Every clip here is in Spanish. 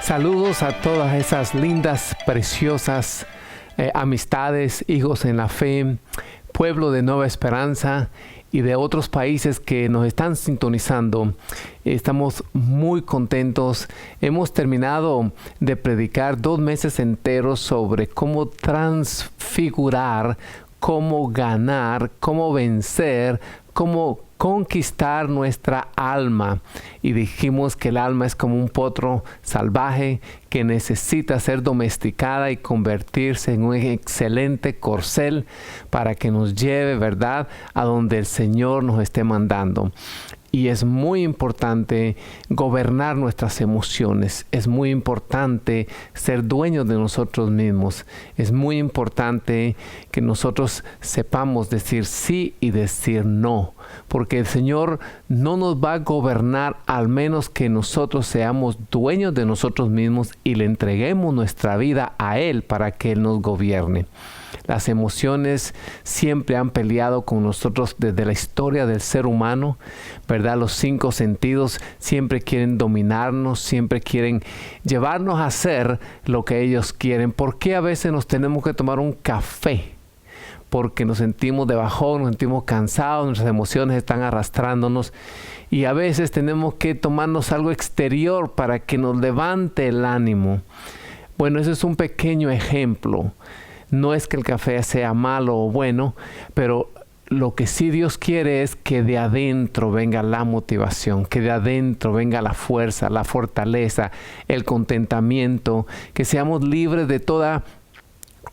Saludos a todas esas lindas, preciosas amistades, hijos en la fe, pueblo de Nueva Esperanza y de otros países que nos están sintonizando. Estamos muy contentos. Hemos terminado de predicar 2 meses enteros sobre cómo transfigurar, cómo ganar, cómo vencer, cómo conquistar nuestra alma. Y dijimos que el alma es como un potro salvaje que necesita ser domesticada y convertirse en un excelente corcel para que nos lleve, ¿verdad?, a donde el Señor nos esté mandando. Y es muy importante gobernar nuestras emociones. Es muy importante ser dueños de nosotros mismos. Es muy importante que nosotros sepamos decir sí y decir no. Porque el Señor no nos va a gobernar al menos que nosotros seamos dueños de nosotros mismos y le entreguemos nuestra vida a Él para que Él nos gobierne. Las emociones siempre han peleado con nosotros desde la historia del ser humano, ¿verdad? Los 5 sentidos siempre quieren dominarnos, siempre quieren llevarnos a hacer lo que ellos quieren. ¿Por qué a veces nos tenemos que tomar un café? Porque nos sentimos de bajón, nos sentimos cansados, nuestras emociones están arrastrándonos y a veces tenemos que tomarnos algo exterior para que nos levante el ánimo. Bueno, ese es un pequeño ejemplo. No es que el café sea malo o bueno, pero lo que sí Dios quiere es que de adentro venga la motivación, que de adentro venga la fuerza, la fortaleza, el contentamiento, que seamos libres de toda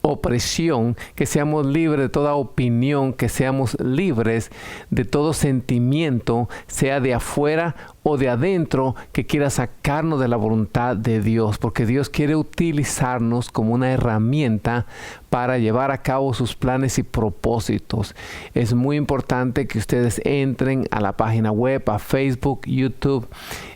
opresión, que seamos libres de toda opinión, que seamos libres de todo sentimiento, sea de afuera o de adentro, que quiera sacarnos de la voluntad de Dios, porque Dios quiere utilizarnos como una herramienta para llevar a cabo sus planes y propósitos. Es muy importante que ustedes entren a la página web, a Facebook, YouTube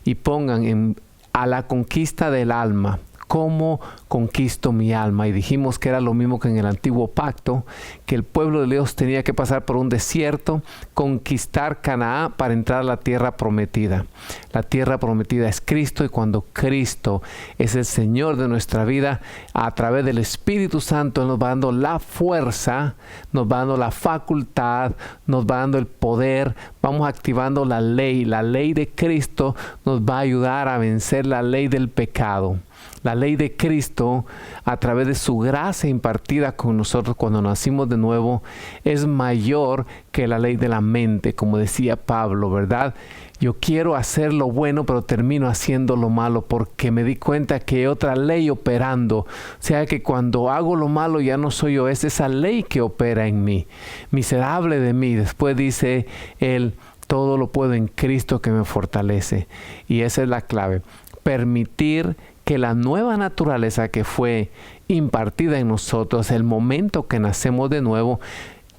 y pongan a la conquista del alma. ¿Cómo conquisto mi alma? Y dijimos que era lo mismo que en el antiguo pacto, que el pueblo de Dios tenía que pasar por un desierto, conquistar Canaán para entrar a la tierra prometida. La tierra prometida es Cristo y cuando Cristo es el Señor de nuestra vida, a través del Espíritu Santo Él nos va dando la fuerza, nos va dando la facultad, nos va dando el poder, vamos activando la ley. La ley de Cristo nos va a ayudar a vencer la ley del pecado. La ley de Cristo, a través de su gracia impartida con nosotros cuando nacimos de nuevo, es mayor que la ley de la mente, como decía Pablo, ¿verdad? Yo quiero hacer lo bueno, pero termino haciendo lo malo porque me di cuenta que hay otra ley operando. O sea que cuando hago lo malo ya no soy yo, es esa ley que opera en mí. Miserable de mí. Después dice él, todo lo puedo en Cristo que me fortalece. Y esa es la clave. Permitir que la nueva naturaleza que fue impartida en nosotros, el momento que nacemos de nuevo,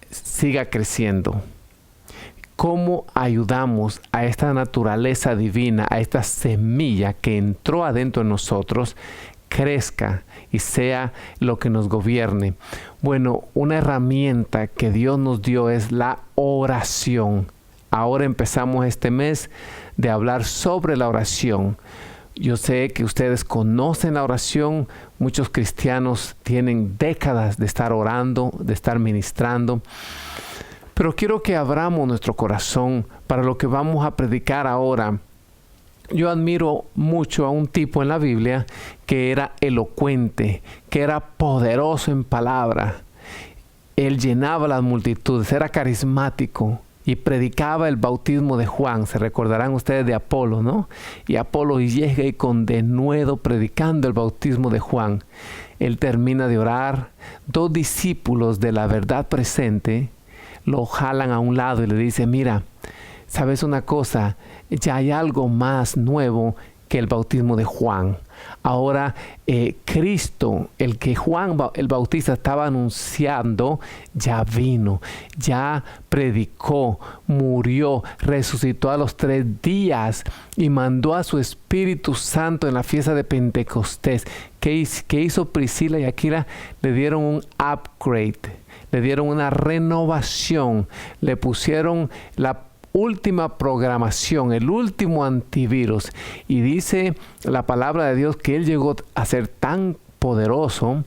siga creciendo. ¿Cómo ayudamos a esta naturaleza divina, a esta semilla que entró adentro de nosotros, crezca y sea lo que nos gobierne? Bueno, una herramienta que Dios nos dio es la oración. Ahora empezamos este mes de hablar sobre la oración. Yo sé que ustedes conocen la oración. Muchos cristianos tienen décadas de estar orando, de estar ministrando. Pero quiero que abramos nuestro corazón para lo que vamos a predicar ahora. Yo admiro mucho a un tipo en la Biblia que era elocuente, que era poderoso en palabra. Él llenaba las multitudes, era carismático. Y predicaba el bautismo de Juan. Se recordarán ustedes de Apolo, ¿no? Y Apolo llega y con denuedo predicando el bautismo de Juan. Él termina de orar. 2 discípulos de la verdad presente lo jalan a un lado y le dicen, mira, ¿sabes una cosa? Ya hay algo más nuevo que el bautismo de Juan. Ahora Cristo, el que Juan el Bautista estaba anunciando, ya vino, ya predicó, murió, resucitó a los 3 días y mandó a su Espíritu Santo en la fiesta de Pentecostés. ¿Qué hizo Priscila y Aquila? Le dieron un upgrade, le dieron una renovación, le pusieron última programación, el último antivirus. Y dice la palabra de Dios que Él llegó a ser tan poderoso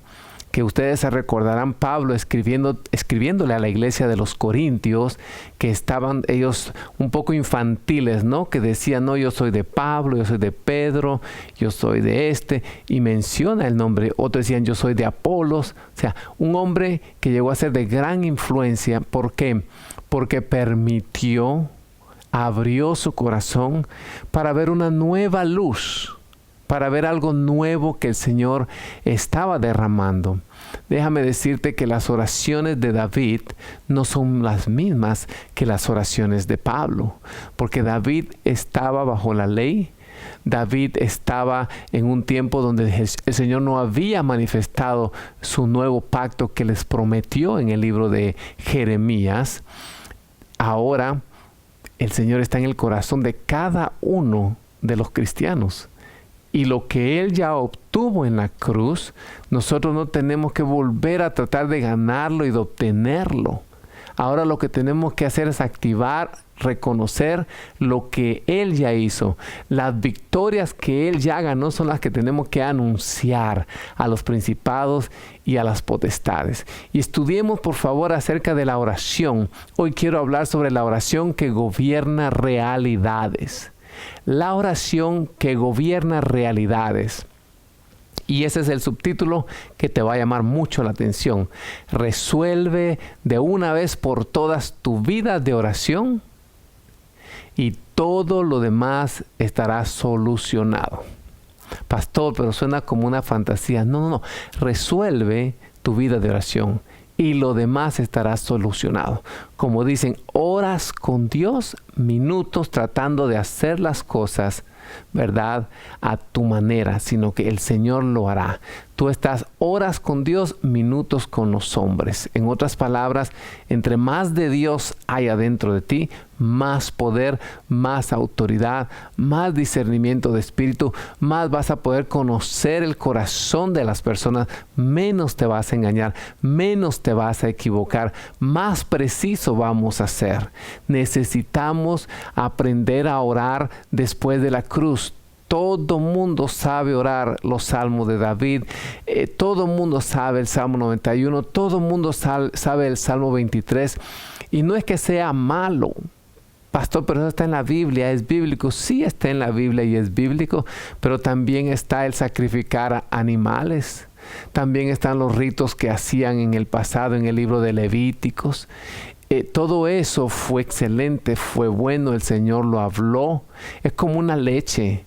que ustedes se recordarán Pablo escribiéndole a la iglesia de los Corintios, que estaban ellos un poco infantiles, ¿no? Que decían, no, yo soy de Pablo, yo soy de Pedro, yo soy de este, y menciona el nombre. Otros decían, yo soy de Apolos. O sea, un hombre que llegó a ser de gran influencia. ¿Por qué? Porque abrió su corazón para ver una nueva luz, para ver algo nuevo que el Señor estaba derramando. Déjame decirte que las oraciones de David no son las mismas que las oraciones de Pablo, porque David estaba bajo la ley. David estaba en un tiempo donde el Señor no había manifestado su nuevo pacto que les prometió en el libro de Jeremías. Ahora el Señor está en el corazón de cada uno de los cristianos. Y lo que Él ya obtuvo en la cruz, nosotros no tenemos que volver a tratar de ganarlo y de obtenerlo. Ahora lo que tenemos que hacer es activar, reconocer lo que Él ya hizo. Las victorias que Él ya ganó son las que tenemos que anunciar a los principados y a las potestades. Y estudiemos por favor acerca de la oración. Hoy quiero hablar sobre la oración que gobierna realidades. La oración que gobierna realidades. Y ese es el subtítulo que te va a llamar mucho la atención. Resuelve de una vez por todas tu vida de oración y todo lo demás estará solucionado. Pastor, pero suena como una fantasía. No. Resuelve tu vida de oración y lo demás estará solucionado. Como dicen, horas con Dios, minutos tratando de hacer las cosas, ¿verdad?, a tu manera, sino que el Señor lo hará. Tú estás horas con Dios, minutos con los hombres. En otras palabras, entre más de Dios haya dentro de ti, más poder, más autoridad, más discernimiento de espíritu, más vas a poder conocer el corazón de las personas, menos te vas a engañar, menos te vas a equivocar, más preciso vamos a ser. Necesitamos aprender a orar después de la cruz. Todo mundo sabe orar los salmos de David, todo mundo sabe el Salmo 91, todo mundo sabe el Salmo 23, y no es que sea malo. Pastor, pero eso está en la Biblia, ¿es bíblico? Sí, está en la Biblia y es bíblico, pero también está el sacrificar animales. También están los ritos que hacían en el pasado en el libro de Levíticos. Todo eso fue excelente, fue bueno, el Señor lo habló. Es como una leche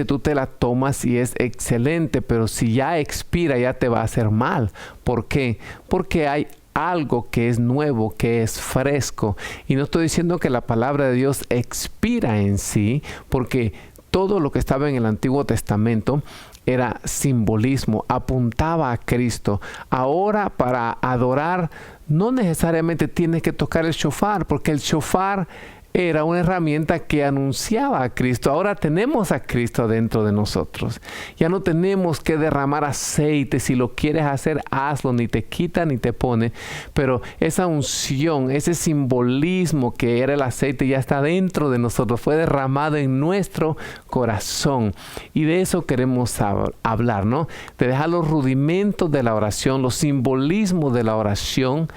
tú te la tomas y es excelente, pero si ya expira ya te va a hacer mal. ¿Por qué? Porque hay algo que es nuevo, que es fresco. Y no estoy diciendo que la palabra de Dios expira en sí, porque todo lo que estaba en el Antiguo Testamento era simbolismo, apuntaba a Cristo. Ahora para adorar no necesariamente tienes que tocar el shofar, porque el shofar era una herramienta que anunciaba a Cristo. Ahora tenemos a Cristo dentro de nosotros. Ya no tenemos que derramar aceite. Si lo quieres hacer, hazlo. Ni te quita ni te pone. Pero esa unción, ese simbolismo que era el aceite ya está dentro de nosotros. Fue derramado en nuestro corazón. Y de eso queremos hablar, ¿no? De dejar los rudimentos de la oración, los simbolismos de la oración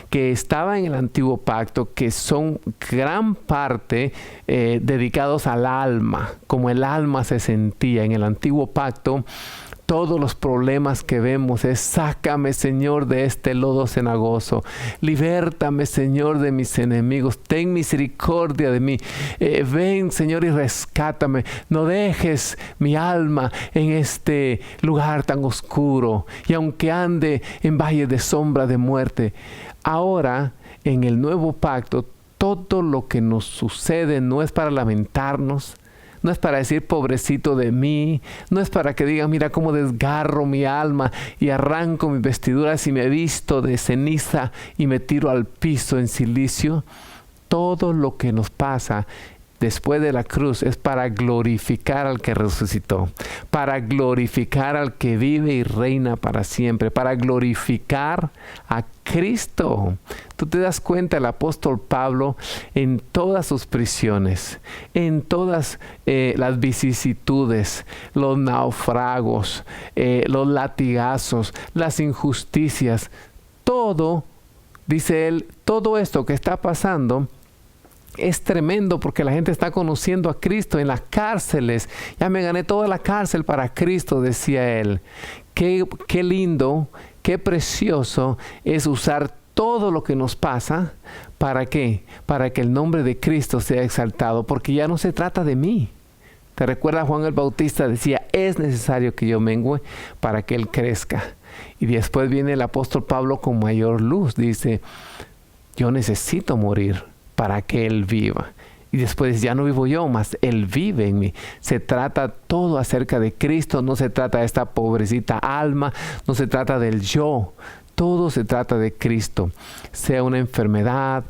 que estaba en el antiguo pacto, que son gran parte dedicados al alma, como el alma se sentía en el antiguo pacto. Todos los problemas que vemos es: sácame, Señor, de este lodo cenagoso, libértame, Señor, de mis enemigos, ten misericordia de mí, ven, Señor, y rescátame, no dejes mi alma en este lugar tan oscuro, y aunque ande en valle de sombra de muerte. Ahora, en el nuevo pacto, todo lo que nos sucede no es para lamentarnos, no es para decir pobrecito de mí, no es para que digan mira cómo desgarro mi alma y arranco mis vestiduras y me visto de ceniza y me tiro al piso en silicio. Todo lo que nos pasa después de la cruz es para glorificar al que resucitó, para glorificar al que vive y reina para siempre, para glorificar a Cristo. Tú te das cuenta, el apóstol Pablo, en todas sus prisiones, en todas las vicisitudes, los naufragos, los latigazos, las injusticias, todo, dice él, todo esto que está pasando es tremendo porque la gente está conociendo a Cristo en las cárceles. Ya me gané toda la cárcel para Cristo, decía él. Qué lindo, qué precioso es usar todo lo que nos pasa. ¿Para qué? Para que el nombre de Cristo sea exaltado, porque ya no se trata de mí. ¿Te recuerdas? Juan el Bautista decía, es necesario que yo mengüe para que Él crezca. Y después viene el apóstol Pablo con mayor luz. Dice, yo necesito morir para que Él viva. Y después ya no vivo yo, mas Él vive en mí. Se trata todo acerca de Cristo. No se trata de esta pobrecita alma. No se trata del yo. Todo se trata de Cristo. Sea una enfermedad,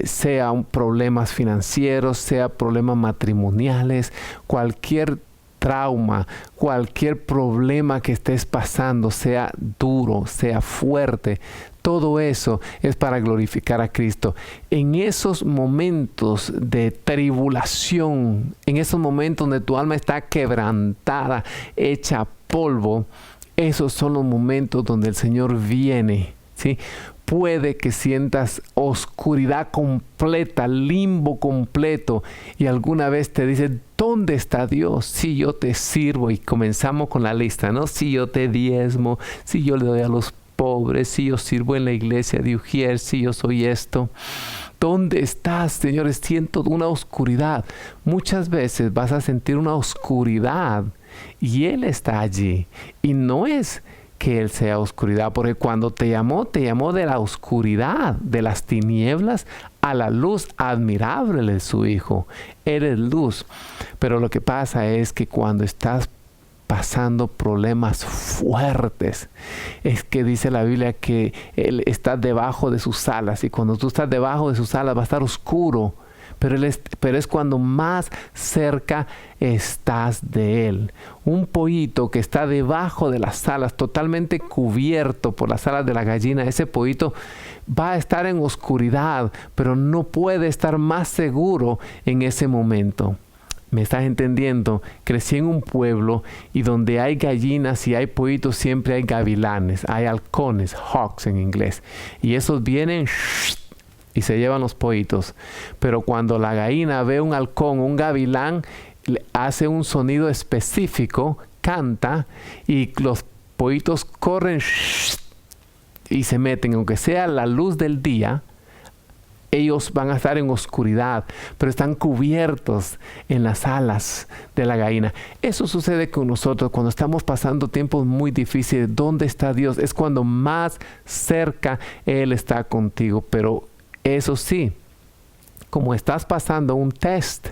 sea problemas financieros, sea problemas matrimoniales, cualquier trauma, cualquier problema que estés pasando, sea duro, sea fuerte, todo eso es para glorificar a Cristo. En esos momentos de tribulación, en esos momentos donde tu alma está quebrantada, hecha polvo, esos son los momentos donde el Señor viene, ¿sí? Puede que sientas oscuridad completa, limbo completo, y alguna vez te dice, ¿dónde está Dios? Si yo te sirvo, y comenzamos con la lista, ¿no? Si yo te diezmo, si yo le doy a los pobres, si yo sirvo en la iglesia de Ujier, si yo soy esto. ¿Dónde estás, señores? Siento una oscuridad. Muchas veces vas a sentir una oscuridad y Él está allí. Y no es que Él sea oscuridad, porque cuando te llamó de la oscuridad, de las tinieblas, a la luz admirable de su Hijo. Eres luz. Pero lo que pasa es que cuando estás pasando problemas fuertes, es que dice la Biblia que Él está debajo de sus alas, y cuando tú estás debajo de sus alas va a estar oscuro, pero es cuando más cerca estás de Él. Un pollito que está debajo de las alas, totalmente cubierto por las alas de la gallina, ese pollito va a estar en oscuridad, pero no puede estar más seguro en ese momento. ¿Me estás entendiendo? Crecí en un pueblo y donde hay gallinas y hay pollitos siempre hay gavilanes, hay halcones, hawks en inglés. Y esos vienen y se llevan los pollitos. Pero cuando la gallina ve un halcón, un gavilán, hace un sonido específico, canta, y los pollitos corren y se meten, aunque sea la luz del día. Ellos van a estar en oscuridad, pero están cubiertos en las alas de la gallina. Eso sucede con nosotros cuando estamos pasando tiempos muy difíciles. ¿Dónde está Dios? Es cuando más cerca Él está contigo. Pero eso sí, como estás pasando un test,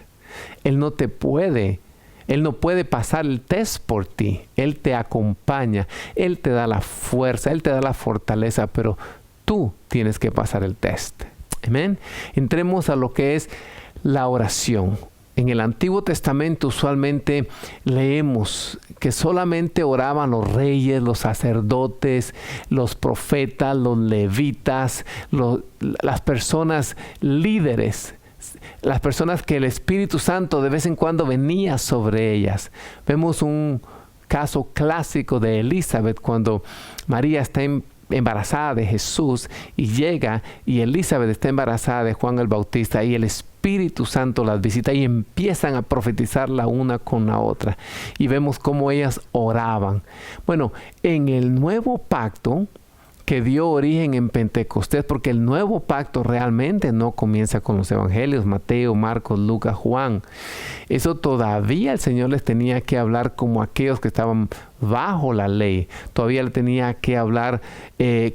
Él no puede pasar el test por ti. Él te acompaña, Él te da la fuerza, Él te da la fortaleza, pero tú tienes que pasar el test. Amén. Entremos a lo que es la oración. En el Antiguo Testamento usualmente leemos que solamente oraban los reyes, los sacerdotes, los profetas, los levitas, las personas líderes, las personas que el Espíritu Santo de vez en cuando venía sobre ellas. Vemos un caso clásico de Elizabeth cuando María está embarazada de Jesús y llega, y Elizabeth está embarazada de Juan el Bautista, y el Espíritu Santo las visita y empiezan a profetizar la una con la otra, y vemos cómo ellas oraban. Bueno, en el nuevo pacto que dio origen en Pentecostés, porque el nuevo pacto realmente no comienza con los evangelios, Mateo, Marcos, Lucas, Juan. Eso todavía el Señor les tenía que hablar como aquellos que estaban bajo la ley. Todavía le tenía que hablar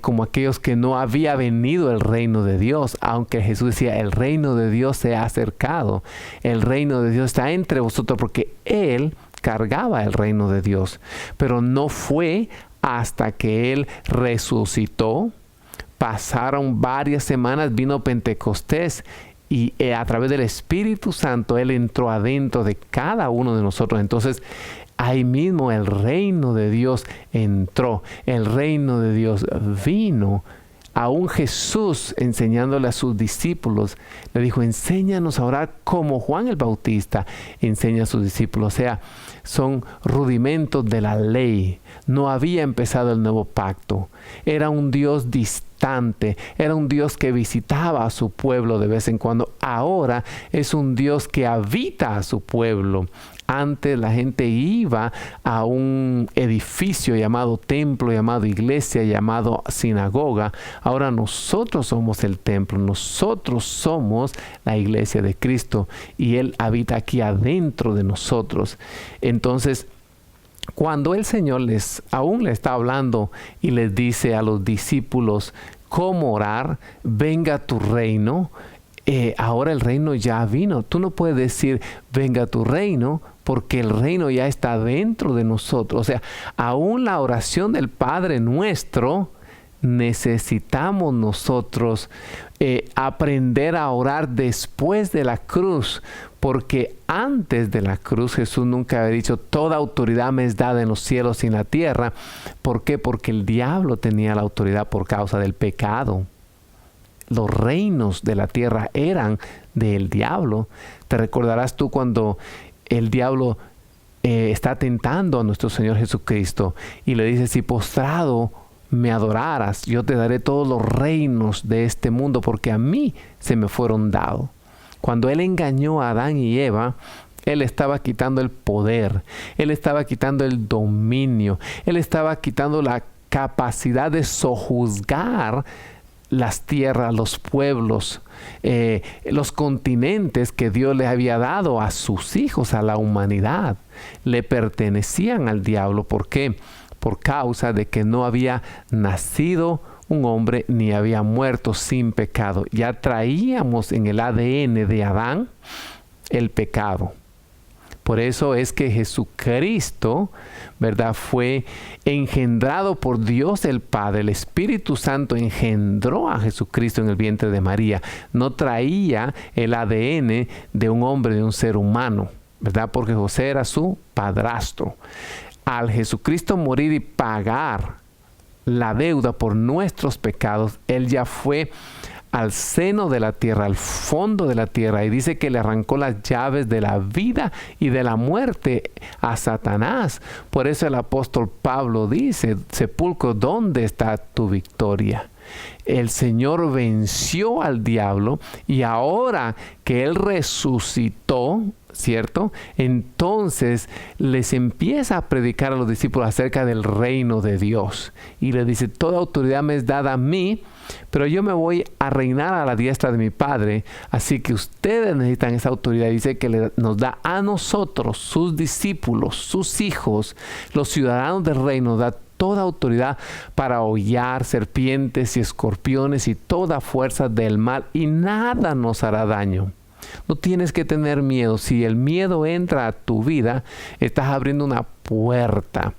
como aquellos que no había venido el reino de Dios, aunque Jesús decía, el reino de Dios se ha acercado. El reino de Dios está entre vosotros, porque Él cargaba el reino de Dios. Pero no fue hasta que Él resucitó, pasaron varias semanas, vino Pentecostés, y a través del Espíritu Santo Él entró adentro de cada uno de nosotros. Entonces ahí mismo el reino de Dios entró, el reino de Dios vino. Aún Jesús, enseñándole a sus discípulos, le dijo, enséñanos a orar como Juan el Bautista enseña a sus discípulos. O sea, son rudimentos de la ley. No había empezado el nuevo pacto. Era un Dios distante. Era un Dios que visitaba a su pueblo de vez en cuando. Ahora es un Dios que habita a su pueblo. Antes la gente iba a un edificio llamado templo, llamado iglesia, llamado sinagoga. Ahora nosotros somos el templo, nosotros somos la iglesia de Cristo y Él habita aquí adentro de nosotros. Entonces, cuando el Señor aún le está hablando y les dice a los discípulos cómo orar, venga tu reino, ahora el reino ya vino. Tú no puedes decir, venga tu reino, porque el reino ya está dentro de nosotros. O sea, aún la oración del Padre Nuestro, necesitamos nosotros aprender a orar después de la cruz, porque antes de la cruz Jesús nunca había dicho, toda autoridad me es dada en los cielos y en la tierra. ¿Por qué? Porque el diablo tenía la autoridad por causa del pecado. Los reinos de la tierra eran del diablo. Te recordarás tú cuando el diablo está tentando a nuestro Señor Jesucristo y le dice, si postrado me adoraras, yo te daré todos los reinos de este mundo, porque a mí se me fueron dados. Cuando Él engañó a Adán y Eva, Él estaba quitando el poder, Él estaba quitando el dominio, Él estaba quitando la capacidad de sojuzgar las tierras, los pueblos, los continentes que Dios le había dado a sus hijos, a la humanidad. Le pertenecían al diablo. ¿Por qué? Por causa de que no había nacido un hombre ni había muerto sin pecado. Ya traíamos en el ADN de Adán el pecado. Por eso es que Jesucristo, ¿verdad?, fue engendrado por Dios el Padre. El Espíritu Santo engendró a Jesucristo en el vientre de María. No traía el ADN de un hombre, de un ser humano, ¿verdad? Porque José era su padrastro. Al Jesucristo morir y pagar la deuda por nuestros pecados, Él ya fue al seno de la tierra, al fondo de la tierra, y dice que le arrancó las llaves de la vida y de la muerte a Satanás. Por eso el apóstol Pablo dice, sepulcro, ¿dónde está tu victoria? El Señor venció al diablo y ahora que Él resucitó, ¿cierto? Entonces les empieza a predicar a los discípulos acerca del reino de Dios. Y les dice, toda autoridad me es dada a mí, pero yo me voy a reinar a la diestra de mi Padre. Así que ustedes necesitan esa autoridad. Dice que nos da a nosotros, sus discípulos, sus hijos, los ciudadanos del reino, nos da toda autoridad para hollar serpientes y escorpiones y toda fuerza del mal, y nada nos hará daño. No tienes que tener miedo. Si el miedo entra a tu vida, estás abriendo una puerta.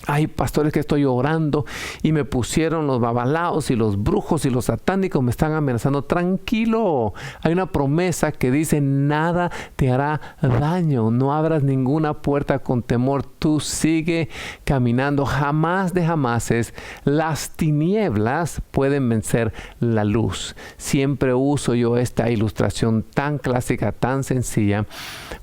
Hay pastores que estoy orando y me pusieron los babalaos y los brujos y los satánicos me están amenazando. Tranquilo, hay una promesa que dice, nada te hará daño. No abras ninguna puerta con temor. Tú sigue caminando. Jamás de jamases las tinieblas pueden vencer la luz. Siempre uso yo esta ilustración tan clásica, tan sencilla.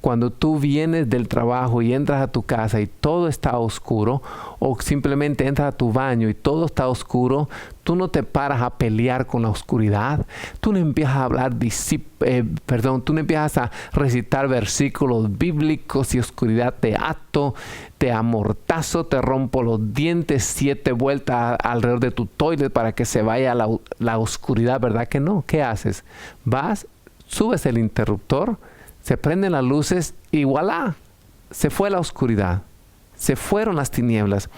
Cuando tú vienes del trabajo y entras a tu casa y todo está oscuro, o simplemente entras a tu baño y todo está oscuro, tú no te paras a pelear con la oscuridad. Tú no empiezas a hablar, tú no empiezas a recitar versículos bíblicos y oscuridad te ato, te amortazo, te rompo los dientes 7 vueltas alrededor de tu toilet para que se vaya la oscuridad, ¿verdad que no? ¿Qué haces? Vas, subes el interruptor, se prenden las luces y ¡voilá! Se fue la oscuridad. Se fueron las tinieblas.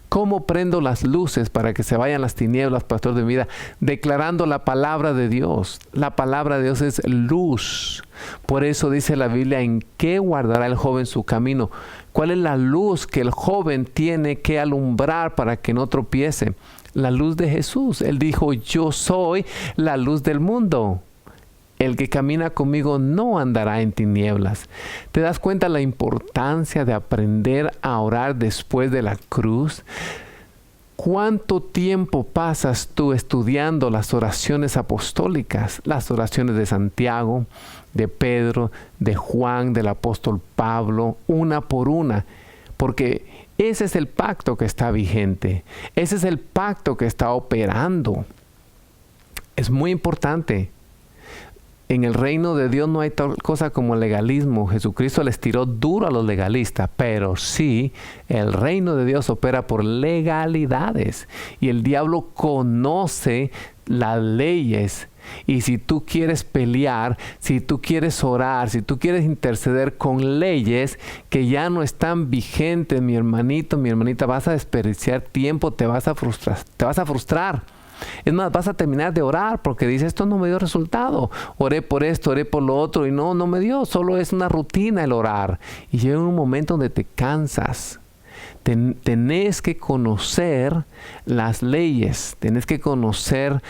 ¿Cómo prendo las luces para que se vayan las tinieblas, pastor de mi vida? Declarando la palabra de Dios. La palabra de Dios es luz. Por eso dice la Biblia, ¿en qué guardará el joven su camino? ¿Cuál es la luz que el joven tiene que alumbrar para que no tropiece? La luz de Jesús. Él dijo, yo soy la luz del mundo. El que camina conmigo no andará en tinieblas. ¿Te das cuenta la importancia de aprender a orar después de la cruz? ¿Cuánto tiempo pasas tú estudiando las oraciones apostólicas, las oraciones de Santiago, de Pedro, de Juan, del apóstol Pablo, una por una? Porque ese es el pacto que está vigente. Ese es el pacto que está operando. Es muy importante. En el reino de Dios no hay tal cosa como legalismo. Jesucristo les tiró duro a los legalistas, pero sí, el reino de Dios opera por legalidades. Y el diablo conoce las leyes. Y si tú quieres pelear, si tú quieres orar, si tú quieres interceder con leyes que ya no están vigentes, mi hermanito, mi hermanita, vas a desperdiciar tiempo, te vas a frustrar. Es más, vas a terminar de orar porque dices, esto no me dio resultado. Oré por esto, oré por lo otro y no me dio. Solo es una rutina el orar. Y llega un momento donde te cansas. Tenés que conocer las leyes. Tenés que conocer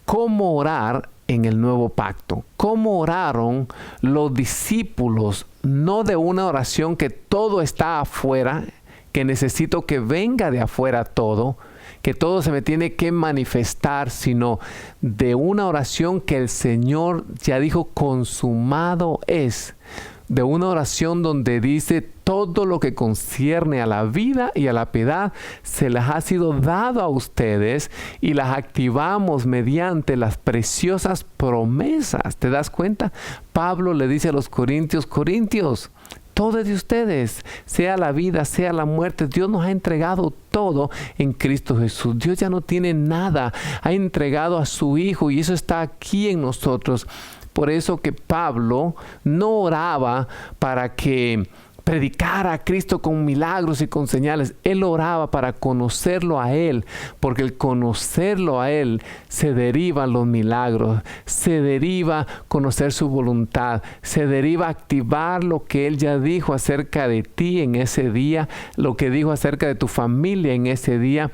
cómo orar en el nuevo pacto. Cómo oraron los discípulos. No de una oración que todo está afuera, que necesito que venga de afuera todo, que todo se me tiene que manifestar, sino de una oración que el Señor ya dijo, consumado es. De una oración donde dice, todo lo que concierne a la vida y a la piedad se les ha sido dado a ustedes y las activamos mediante las preciosas promesas. ¿Te das cuenta? Pablo le dice a los corintios, todo es de ustedes, sea la vida, sea la muerte. Dios nos ha entregado todo en Cristo Jesús. Dios ya no tiene nada. Ha entregado a su Hijo y eso está aquí en nosotros. Por eso que Pablo no oraba para que predicara a Cristo con milagros y con señales. Él oraba para conocerlo a Él, porque el conocerlo a Él se derivan los milagros, se deriva conocer su voluntad, se deriva activar lo que Él ya dijo acerca de ti en ese día, lo que dijo acerca de tu familia en ese día.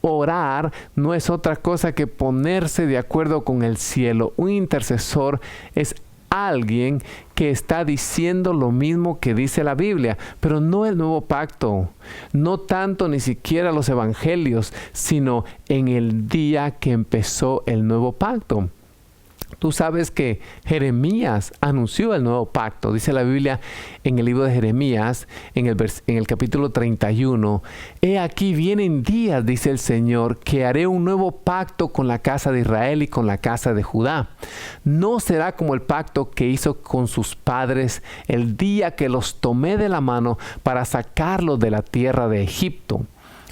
Orar no es otra cosa que ponerse de acuerdo con el cielo. Un intercesor es alguien que está diciendo lo mismo que dice la Biblia, pero no el nuevo pacto, no tanto ni siquiera los evangelios, sino en el día que empezó el nuevo pacto. Tú sabes que Jeremías anunció el nuevo pacto. Dice la Biblia en el libro de Jeremías, en el capítulo 31. He aquí vienen días, dice el Señor, que haré un nuevo pacto con la casa de Israel y con la casa de Judá. No será como el pacto que hizo con sus padres el día que los tomé de la mano para sacarlos de la tierra de Egipto.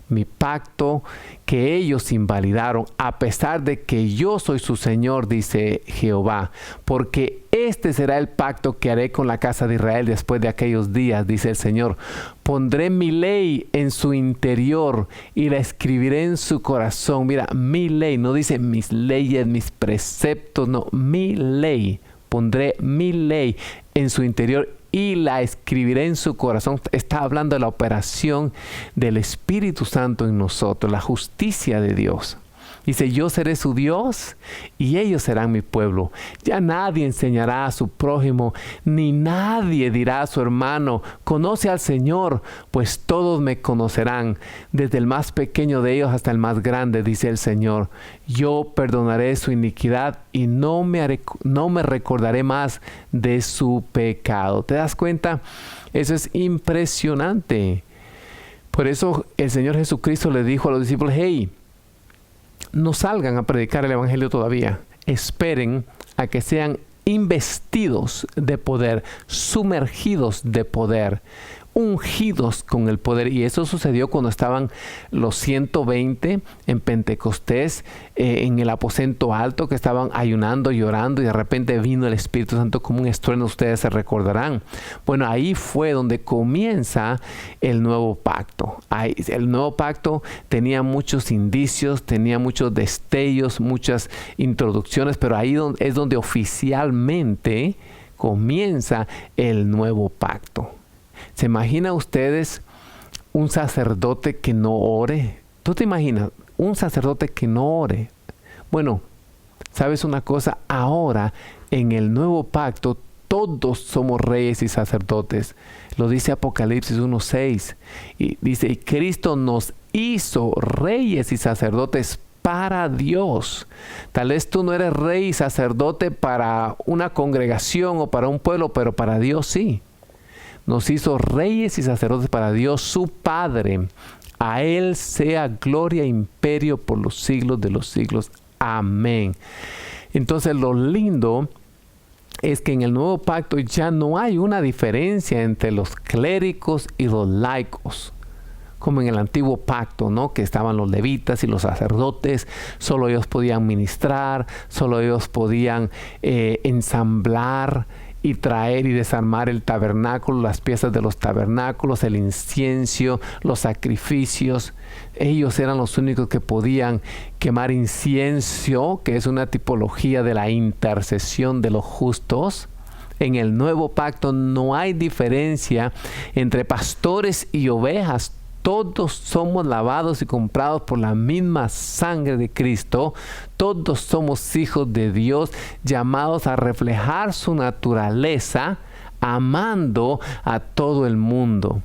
Mi pacto que ellos invalidaron, a pesar de que yo soy su Señor, dice Jehová, porque este será el pacto que haré con la casa de Israel después de aquellos días, dice el Señor. Pondré mi ley en su interior y la escribiré en su corazón. Mira, mi ley, no dice mis leyes, mis preceptos, no, mi ley. Pondré mi ley en su interior y la escribiré en su corazón. Está hablando de la operación del Espíritu Santo en nosotros, la justicia de Dios. Dice, yo seré su Dios y ellos serán mi pueblo. Ya nadie enseñará a su prójimo, ni nadie dirá a su hermano, conoce al Señor, pues todos me conocerán, desde el más pequeño de ellos hasta el más grande, dice el Señor. Yo perdonaré su iniquidad y no me recordaré más de su pecado. ¿Te das cuenta? Eso es impresionante. Por eso el Señor Jesucristo le dijo a los discípulos, hey, no salgan a predicar el evangelio todavía. Esperen a que sean investidos de poder, sumergidos de poder, ungidos con el poder. Y eso sucedió cuando estaban los 120 en Pentecostés, en el aposento alto, que estaban ayunando y orando, y de repente vino el Espíritu Santo como un estruendo. Ustedes se recordarán. Bueno, ahí fue donde comienza el nuevo pacto. El nuevo pacto tenía muchos indicios, tenía muchos destellos, muchas introducciones, pero ahí es donde oficialmente comienza el nuevo pacto. ¿Se imagina ustedes un sacerdote que no ore? ¿Tú te imaginas un sacerdote que no ore? Bueno, ¿Sabes una cosa? Ahora, en el nuevo pacto, todos somos reyes y sacerdotes. Lo dice Apocalipsis 1:6. Y dice, y Cristo nos hizo reyes y sacerdotes para Dios. Tal vez tú no eres rey y sacerdote para una congregación o para un pueblo, pero para Dios sí. Nos hizo reyes y sacerdotes para Dios, su Padre. A Él sea gloria e imperio por los siglos de los siglos. Amén. Entonces lo lindo es que en el nuevo pacto ya no hay una diferencia entre los clérigos y los laicos, como en el antiguo pacto, ¿no? Que estaban los levitas y los sacerdotes, solo ellos podían ministrar, solo ellos podían ensamblar y traer y desarmar el tabernáculo, las piezas de los tabernáculos, el incienso, los sacrificios. Ellos eran los únicos que podían quemar incienso, que es una tipología de la intercesión de los justos. En el nuevo pacto no hay diferencia entre pastores y ovejas. Todos somos lavados y comprados por la misma sangre de Cristo. Todos somos hijos de Dios, llamados a reflejar su naturaleza, amando a todo el mundo.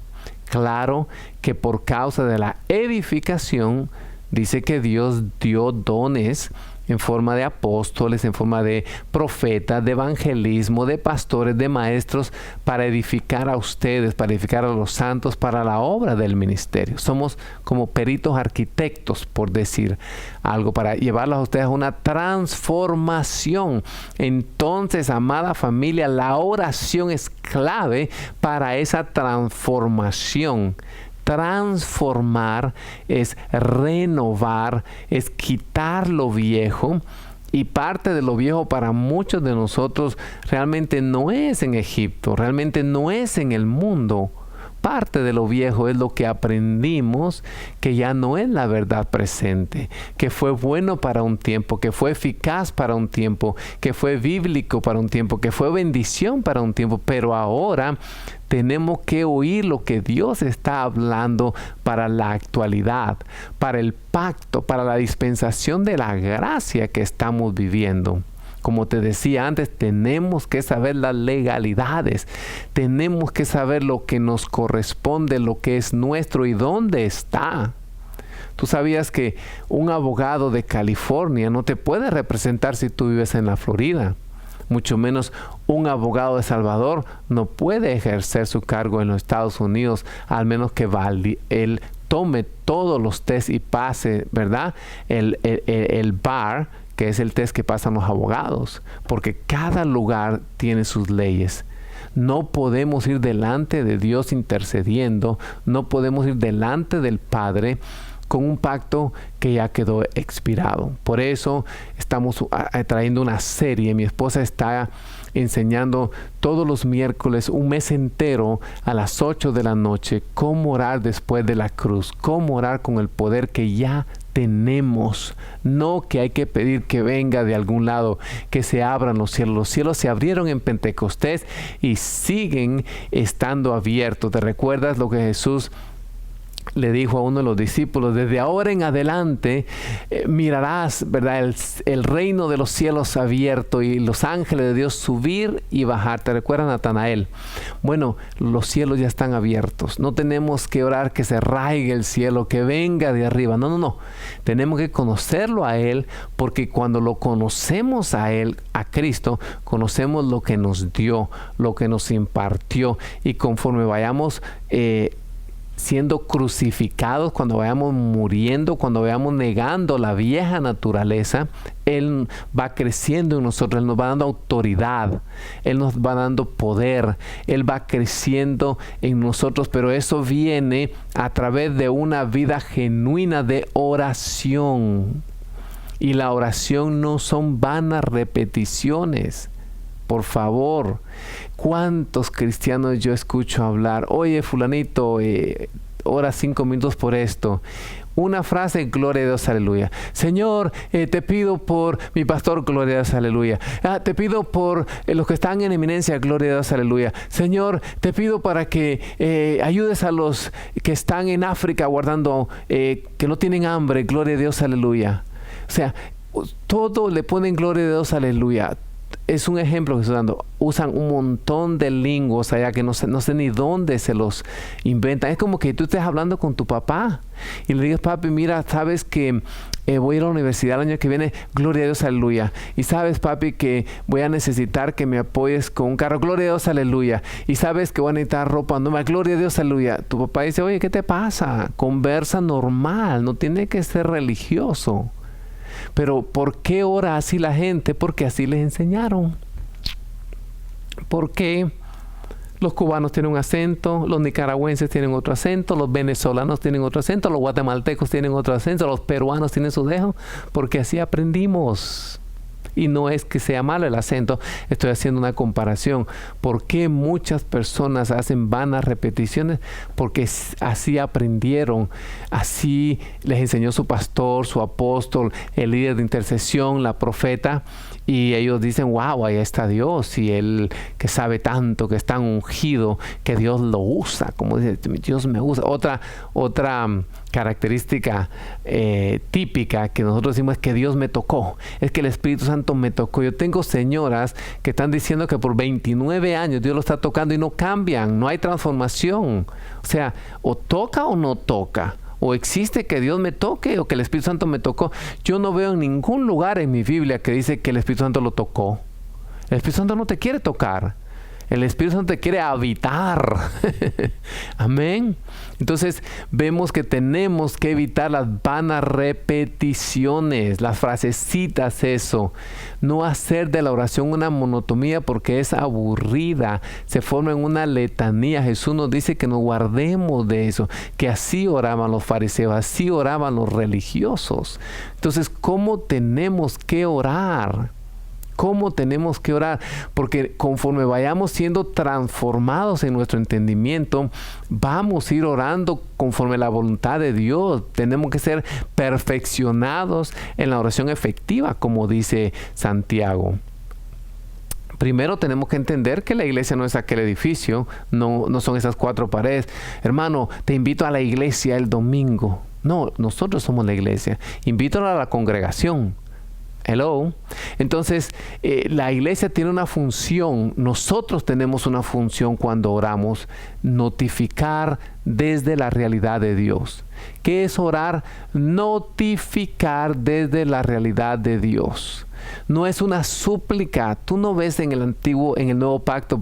Claro que por causa de la edificación, dice que Dios dio dones en forma de apóstoles, en forma de profetas, de evangelismo, de pastores, de maestros, para edificar a ustedes, para edificar a los santos, para la obra del ministerio. Somos como peritos arquitectos, por decir algo, para llevarlos a ustedes a una transformación. Entonces, amada familia, la oración es clave para esa transformación. Transformar es renovar, es quitar lo viejo, y parte de lo viejo para muchos de nosotros realmente no es en Egipto, realmente no es en el mundo. Parte de lo viejo es lo que aprendimos, que ya no es la verdad presente, que fue bueno para un tiempo, que fue eficaz para un tiempo, que fue bíblico para un tiempo, que fue bendición para un tiempo, pero ahora tenemos que oír lo que Dios está hablando para la actualidad, para el pacto, para la dispensación de la gracia que estamos viviendo. Como te decía antes, tenemos que saber las legalidades, tenemos que saber lo que nos corresponde, lo que es nuestro y dónde está. ¿Tú sabías que un abogado de California no te puede representar si tú vives en la Florida? Mucho menos un abogado de Salvador no puede ejercer su cargo en los Estados Unidos, al menos que él tome todos los test y pase, ¿verdad? El bar, que es el test que pasan los abogados, porque cada lugar tiene sus leyes. No podemos ir delante de Dios intercediendo, no podemos ir delante del Padre con un pacto que ya quedó expirado. Por eso estamos trayendo una serie. Mi esposa está enseñando todos los miércoles, un mes entero, a las 8 de la noche, cómo orar después de la cruz, cómo orar con el poder que ya tenemos, no que hay que pedir que venga de algún lado, que se abran los cielos. Los cielos se abrieron en Pentecostés y siguen estando abiertos. ¿Te recuerdas lo que Jesús le dijo a uno de los discípulos? Desde ahora en adelante mirarás, ¿verdad?, el reino de los cielos abierto y los ángeles de Dios subir y bajar. ¿Te recuerdas, Natanael? Bueno, los cielos ya están abiertos. No tenemos que orar que se raigue el cielo, que venga de arriba. No. Tenemos que conocerlo a Él, porque cuando lo conocemos a Él, a Cristo, conocemos lo que nos dio, lo que nos impartió, y conforme vayamos siendo crucificados, cuando vayamos muriendo, cuando vayamos negando la vieja naturaleza, Él va creciendo en nosotros, Él nos va dando autoridad, Él nos va dando poder, Él va creciendo en nosotros, pero eso viene a través de una vida genuina de oración. Y la oración no son vanas repeticiones. Por favor, ¿cuántos cristianos yo escucho hablar? Oye, fulanito, ora 5 minutos por esto. Una frase, gloria a Dios, aleluya. Señor, te pido por mi pastor, gloria a Dios, aleluya. Te pido por los que están en eminencia, gloria a Dios, aleluya. Señor, te pido para que ayudes a los que están en África guardando, que no tienen hambre, gloria a Dios, aleluya. O sea, todo le ponen gloria a Dios, aleluya. Es un ejemplo que estoy dando. Usan un montón de lingüos allá que no sé ni dónde se los inventan. Es como que tú estés hablando con tu papá y le digas, papi, mira, sabes que voy a ir a la universidad el año que viene, gloria a Dios, aleluya. Y sabes, papi, que voy a necesitar que me apoyes con un carro, gloria a Dios, aleluya. Y sabes que voy a necesitar ropa nueva, gloria a Dios, aleluya. Tu papá dice, oye, ¿qué te pasa? Conversa normal, no tiene que ser religioso. Pero ¿por qué ora así la gente? Porque así les enseñaron. Porque los cubanos tienen un acento, los nicaragüenses tienen otro acento, los venezolanos tienen otro acento, los guatemaltecos tienen otro acento, los peruanos tienen su dejo, porque así aprendimos. Y no es que sea malo el acento, estoy haciendo una comparación. ¿Por qué muchas personas hacen vanas repeticiones? Porque así aprendieron, así les enseñó su pastor, su apóstol, el líder de intercesión, la profeta. Y ellos dicen, wow, ahí está Dios, y Él que sabe tanto, que es tan ungido, que Dios lo usa, como dice, Dios me usa. Otra característica típica que nosotros decimos es que Dios me tocó, es que el Espíritu Santo me tocó. Yo tengo señoras que están diciendo que por 29 años Dios lo está tocando y no cambian, no hay transformación. O sea, o toca o no toca. O existe que Dios me toque o que el Espíritu Santo me tocó. Yo no veo en ningún lugar en mi Biblia que dice que el Espíritu Santo lo tocó. El Espíritu Santo no te quiere tocar. El Espíritu Santo te quiere habitar. Amén. Entonces vemos que tenemos que evitar las vanas repeticiones, las frasecitas, eso. No hacer de la oración una monotonía porque es aburrida. Se forma en una letanía. Jesús nos dice que nos guardemos de eso. Que así oraban los fariseos, así oraban los religiosos. Entonces, ¿cómo tenemos que orar? ¿Cómo tenemos que orar? Porque conforme vayamos siendo transformados en nuestro entendimiento, vamos a ir orando conforme a la voluntad de Dios. Tenemos que ser perfeccionados en la oración efectiva, como dice Santiago. Primero tenemos que entender que la iglesia no es aquel edificio, no son esas 4 paredes. Hermano, te invito a la iglesia el domingo. No, nosotros somos la iglesia. Invítalo a la congregación. Hello. Entonces, la iglesia tiene una función, nosotros tenemos una función cuando oramos, notificar desde la realidad de Dios. ¿Qué es orar? Notificar desde la realidad de Dios. No es una súplica. Tú no ves en el nuevo pacto,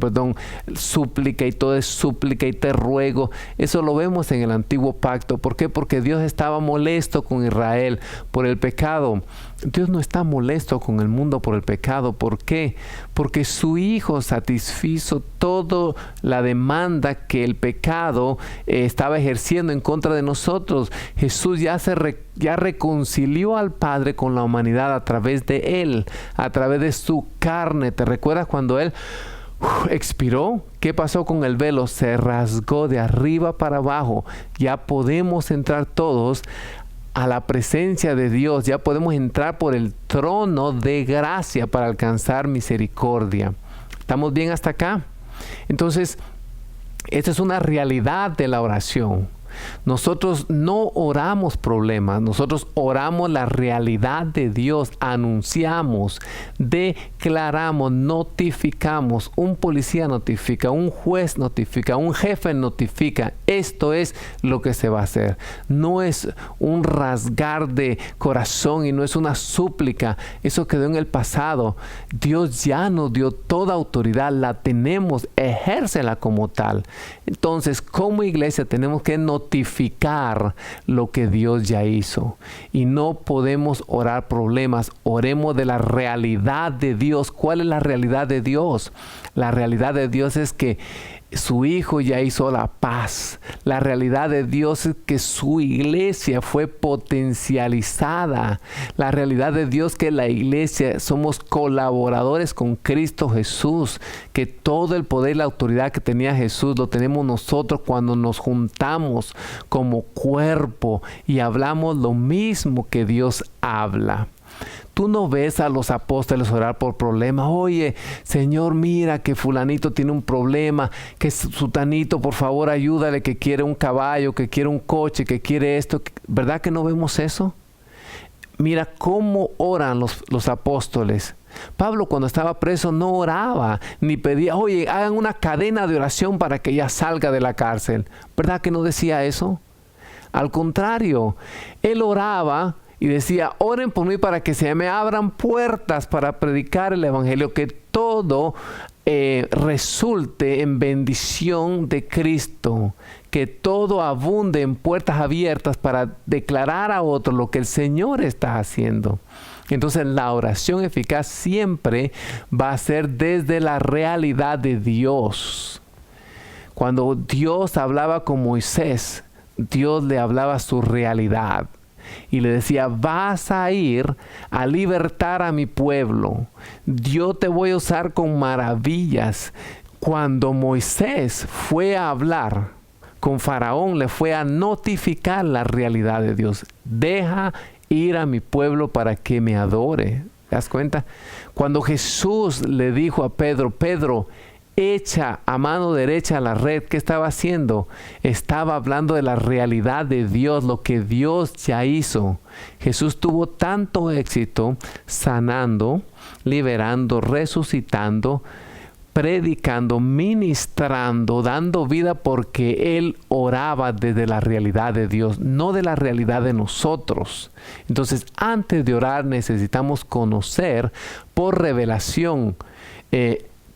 súplica y todo es súplica y te ruego. Eso lo vemos en el antiguo pacto. ¿Por qué? Porque Dios estaba molesto con Israel por el pecado. Dios no está molesto con el mundo por el pecado. ¿Por qué? Porque su Hijo satisfizo toda la demanda que el pecado estaba ejerciendo en contra de nosotros. Jesús ya reconcilió al Padre con la humanidad a través de Él, a través de su carne. ¿Te recuerdas cuando Él expiró? ¿Qué pasó con el velo? Se rasgó de arriba para abajo. Ya podemos entrar todos a la presencia de Dios. Ya podemos entrar por el trono de gracia para alcanzar misericordia. ¿Estamos bien hasta acá? Entonces, esta es una realidad de la oración. Nosotros no oramos problemas, nosotros oramos la realidad de Dios, anunciamos, declaramos, notificamos. Un policía notifica, un juez notifica, un jefe notifica. Esto es lo que se va a hacer. No es un rasgar de corazón y no es una súplica. Eso quedó en el pasado. Dios ya nos dio toda autoridad, la tenemos, ejércela como tal. Entonces, como iglesia tenemos que notificar lo que Dios ya hizo. Y no podemos orar problemas, oremos de la realidad de Dios. ¿Cuál es la realidad de Dios? La realidad de Dios es que su Hijo ya hizo la paz. La realidad de Dios es que su iglesia fue potencializada. La realidad de Dios es que la iglesia somos colaboradores con Cristo Jesús. Que todo el poder y la autoridad que tenía Jesús lo tenemos nosotros cuando nos juntamos como cuerpo y hablamos lo mismo que Dios habla. Tú no ves a los apóstoles orar por problemas. Oye, Señor, mira que fulanito tiene un problema, que sutanito, por favor, ayúdale, que quiere un caballo, que quiere un coche, que quiere esto. ¿Verdad que no vemos eso? Mira cómo oran los apóstoles. Pablo cuando estaba preso no oraba ni pedía, oye, hagan una cadena de oración para que ya salga de la cárcel. ¿Verdad que no decía eso? Al contrario, él oraba y decía, oren por mí para que se me abran puertas para predicar el evangelio, que todo resulte en bendición de Cristo, que todo abunde en puertas abiertas para declarar a otros lo que el Señor está haciendo. Entonces la oración eficaz siempre va a ser desde la realidad de Dios. Cuando Dios hablaba con Moisés, Dios le hablaba su realidad. Y le decía, vas a ir a libertar a mi pueblo. Yo te voy a usar con maravillas. Cuando Moisés fue a hablar con Faraón, le fue a notificar la realidad de Dios. Deja ir a mi pueblo para que me adore. ¿Te das cuenta? Cuando Jesús le dijo a Pedro, Pedro, echa a mano derecha la red, ¿qué estaba haciendo? Estaba hablando de la realidad de Dios, lo que Dios ya hizo. Jesús tuvo tanto éxito sanando, liberando, resucitando, predicando, ministrando, dando vida, porque Él oraba desde la realidad de Dios, no de la realidad de nosotros. Entonces, antes de orar necesitamos conocer por revelación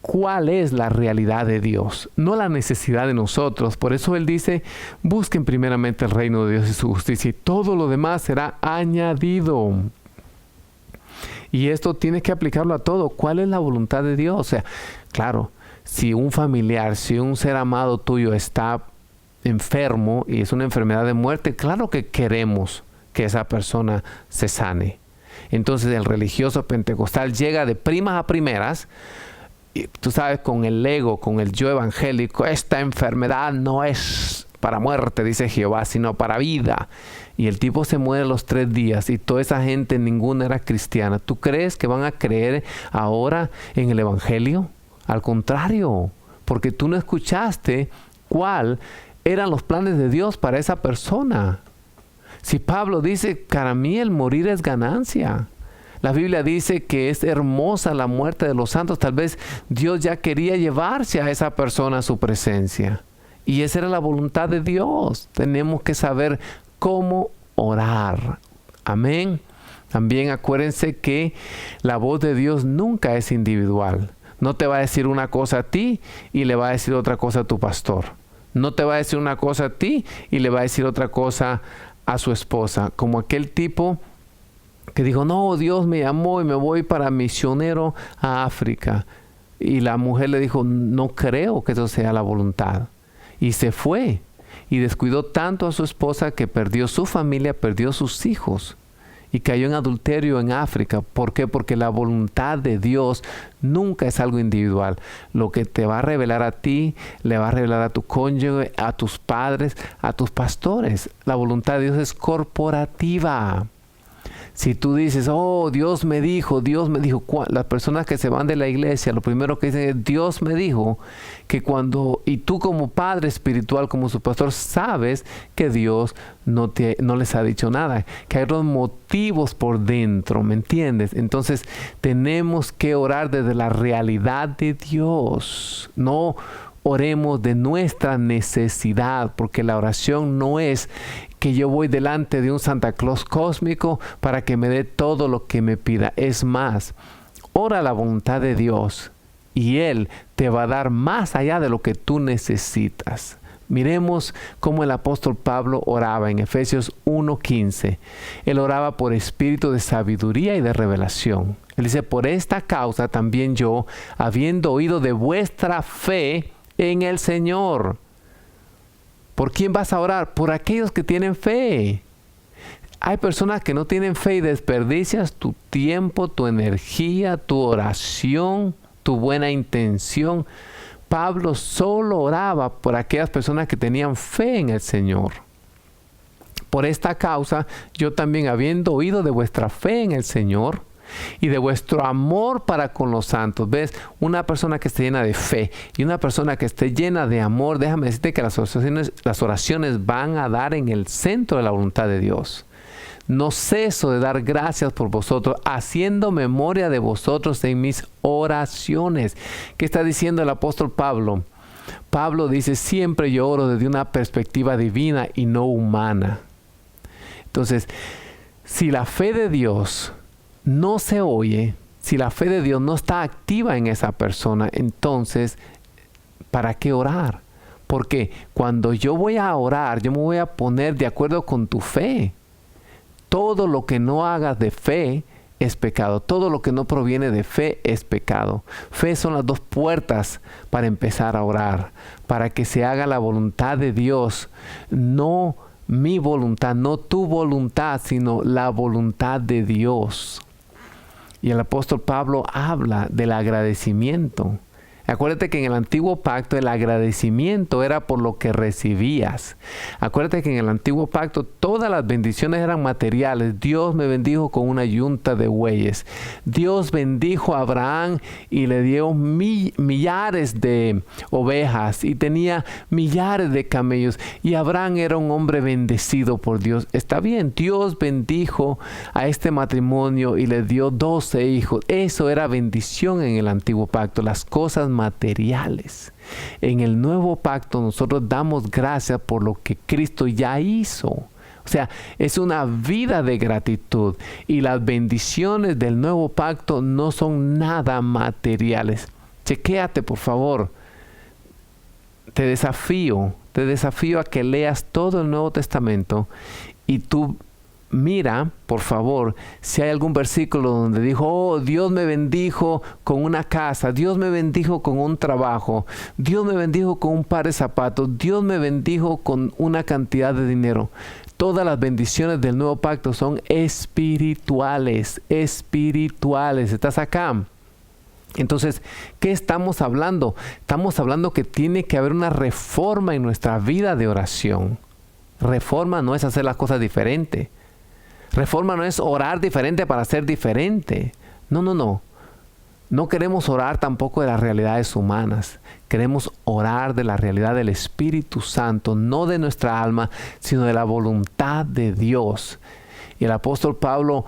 cuál es la realidad de Dios, no la necesidad de nosotros. Por eso Él dice, busquen primeramente el reino de Dios y su justicia, y todo lo demás será añadido. Y esto tienes que aplicarlo a todo. ¿Cuál es la voluntad de Dios? O sea, claro, si un familiar, si un ser amado tuyo está enfermo y es una enfermedad de muerte, claro que queremos que esa persona se sane. Entonces el religioso pentecostal llega de primas a primeras, y tú sabes, con el ego, con el yo evangélico, esta enfermedad no es para muerte, dice Jehová, sino para vida. Y el tipo se muere los 3 días y toda esa gente, ninguna era cristiana. ¿Tú crees que van a creer ahora en el evangelio? Al contrario, porque tú no escuchaste cuál eran los planes de Dios para esa persona. Si Pablo dice, para mí el morir es ganancia. La Biblia dice que es hermosa la muerte de los santos. Tal vez Dios ya quería llevarse a esa persona a su presencia. Y esa era la voluntad de Dios. Tenemos que saber cómo orar. Amén. También acuérdense que la voz de Dios nunca es individual. No te va a decir una cosa a ti y le va a decir otra cosa a tu pastor. No te va a decir una cosa a ti y le va a decir otra cosa a su esposa. Como aquel tipo que dijo, no, Dios me llamó y me voy para misionero a África. Y la mujer le dijo, no creo que eso sea la voluntad. Y se fue. Y descuidó tanto a su esposa que perdió su familia, perdió sus hijos. Y cayó en adulterio en África. ¿Por qué? Porque la voluntad de Dios nunca es algo individual. Lo que te va a revelar a ti, le va a revelar a tu cónyuge, a tus padres, a tus pastores. La voluntad de Dios es corporativa. Si tú dices, oh, Dios me dijo, las personas que se van de la iglesia, lo primero que dicen es, Dios me dijo que cuando, y tú como padre espiritual, como su pastor, sabes que Dios no les ha dicho nada, que hay otros motivos por dentro, ¿me entiendes? Entonces, tenemos que orar desde la realidad de Dios, no oremos de nuestra necesidad, porque la oración no es que yo voy delante de un Santa Claus cósmico para que me dé todo lo que me pida. Es más, ora la voluntad de Dios y Él te va a dar más allá de lo que tú necesitas. Miremos cómo el apóstol Pablo oraba en Efesios 1:15. Él oraba por espíritu de sabiduría y de revelación. Él dice, por esta causa también yo, habiendo oído de vuestra fe en el Señor. ¿Por quién vas a orar? Por aquellos que tienen fe. Hay personas que no tienen fe y desperdicias tu tiempo, tu energía, tu oración, tu buena intención. Pablo solo oraba por aquellas personas que tenían fe en el Señor. Por esta causa, yo también, habiendo oído de vuestra fe en el Señor y de vuestro amor para con los santos. ¿Ves? Una persona que esté llena de fe y una persona que esté llena de amor, déjame decirte que las oraciones van a dar en el centro de la voluntad de Dios. no ceso de dar gracias por vosotros, haciendo memoria de vosotros en mis oraciones. ¿Qué está diciendo el apóstol Pablo? Pablo dice, siempre yo oro desde una perspectiva divina y no humana. Entonces, si la fe de Dios no se oye, si la fe de Dios no está activa en esa persona, entonces, ¿para qué orar? Porque cuando yo voy a orar, yo me voy a poner de acuerdo con tu fe. Todo lo que no hagas de fe es pecado. Todo lo que no proviene de fe es pecado. Fe son las dos puertas para empezar a orar, para que se haga la voluntad de Dios, no mi voluntad, no tu voluntad, sino la voluntad de Dios. Y el apóstol Pablo habla del agradecimiento. Acuérdate que en el antiguo pacto el agradecimiento era por lo que recibías. Acuérdate que en el antiguo pacto todas las bendiciones eran materiales. Dios me bendijo con una yunta de bueyes. Dios bendijo a Abraham y le dio millares de ovejas y tenía millares de camellos. Y Abraham era un hombre bendecido por Dios. Está bien, Dios bendijo a este matrimonio y le dio 12 hijos. Eso era bendición en el antiguo pacto. Las cosas materiales. En el nuevo pacto nosotros damos gracias por lo que Cristo ya hizo. O sea, es una vida de gratitud y las bendiciones del nuevo pacto no son nada materiales. Chequéate, por favor. Te desafío a que leas todo el Nuevo Testamento y tú mira, por favor, si hay algún versículo donde dijo, oh, Dios me bendijo con una casa, Dios me bendijo con un trabajo, Dios me bendijo con un par de zapatos, Dios me bendijo con una cantidad de dinero. Todas las bendiciones del nuevo pacto son espirituales. ¿Estás acá? Entonces, ¿qué estamos hablando? Estamos hablando que tiene que haber una reforma en nuestra vida de oración. Reforma no es hacer las cosas diferentes. Reforma no es orar diferente para ser diferente. No. No queremos orar tampoco de las realidades humanas. Queremos orar de la realidad del Espíritu Santo, no de nuestra alma, sino de la voluntad de Dios. Y el apóstol Pablo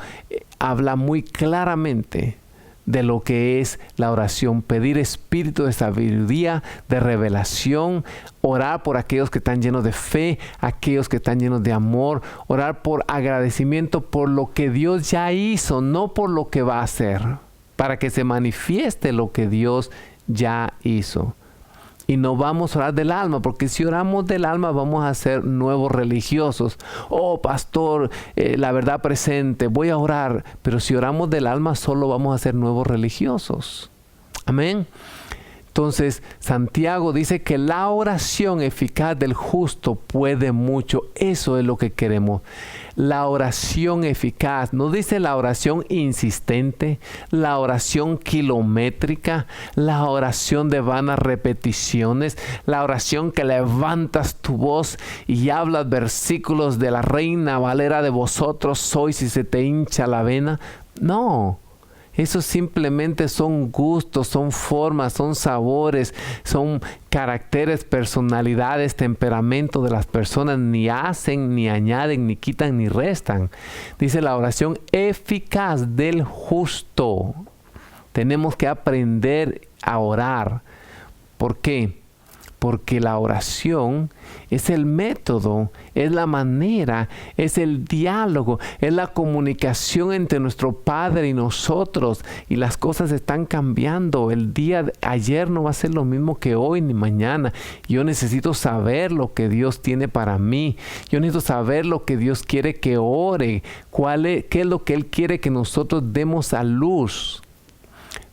habla muy claramente de lo que es la oración, pedir espíritu de sabiduría, de revelación, orar por aquellos que están llenos de fe, aquellos que están llenos de amor, orar por agradecimiento por lo que Dios ya hizo, no por lo que va a hacer, para que se manifieste lo que Dios ya hizo. Y no vamos a orar del alma, porque si oramos del alma vamos a ser nuevos religiosos. Oh, pastor, la verdad presente, voy a orar. Pero si oramos del alma solo vamos a ser nuevos religiosos. Amén. Entonces, Santiago dice que la oración eficaz del justo puede mucho. Eso es lo que queremos. La oración eficaz. No dice la oración insistente, la oración kilométrica, la oración de vanas repeticiones, la oración que levantas tu voz y hablas versículos de la Reina Valera de vosotros sois y se te hincha la vena. No. Eso simplemente son gustos, son formas, son sabores, son caracteres, personalidades, temperamento de las personas. Ni hacen, ni añaden, ni quitan, ni restan. Dice la oración eficaz del justo. Tenemos que aprender a orar. ¿Por qué? Porque la oración es el método, es la manera, es el diálogo, es la comunicación entre nuestro Padre y nosotros. Y las cosas están cambiando. El día de ayer no va a ser lo mismo que hoy ni mañana. Yo necesito saber lo que Dios tiene para mí. Yo necesito saber lo que Dios quiere que ore. ¿Qué es lo que Él quiere que nosotros demos a luz?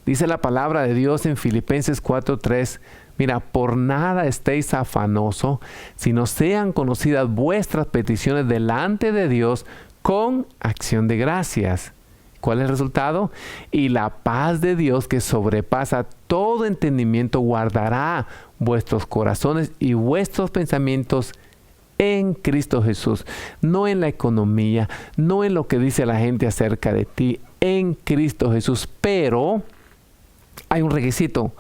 Dice la palabra de Dios en Filipenses 4:3. Mira, por nada estéis afanosos, sino sean conocidas vuestras peticiones delante de Dios con acción de gracias. ¿Cuál es el resultado? Y la paz de Dios que sobrepasa todo entendimiento guardará vuestros corazones y vuestros pensamientos en Cristo Jesús. No en la economía, no en lo que dice la gente acerca de ti, en Cristo Jesús. Pero hay un requisito: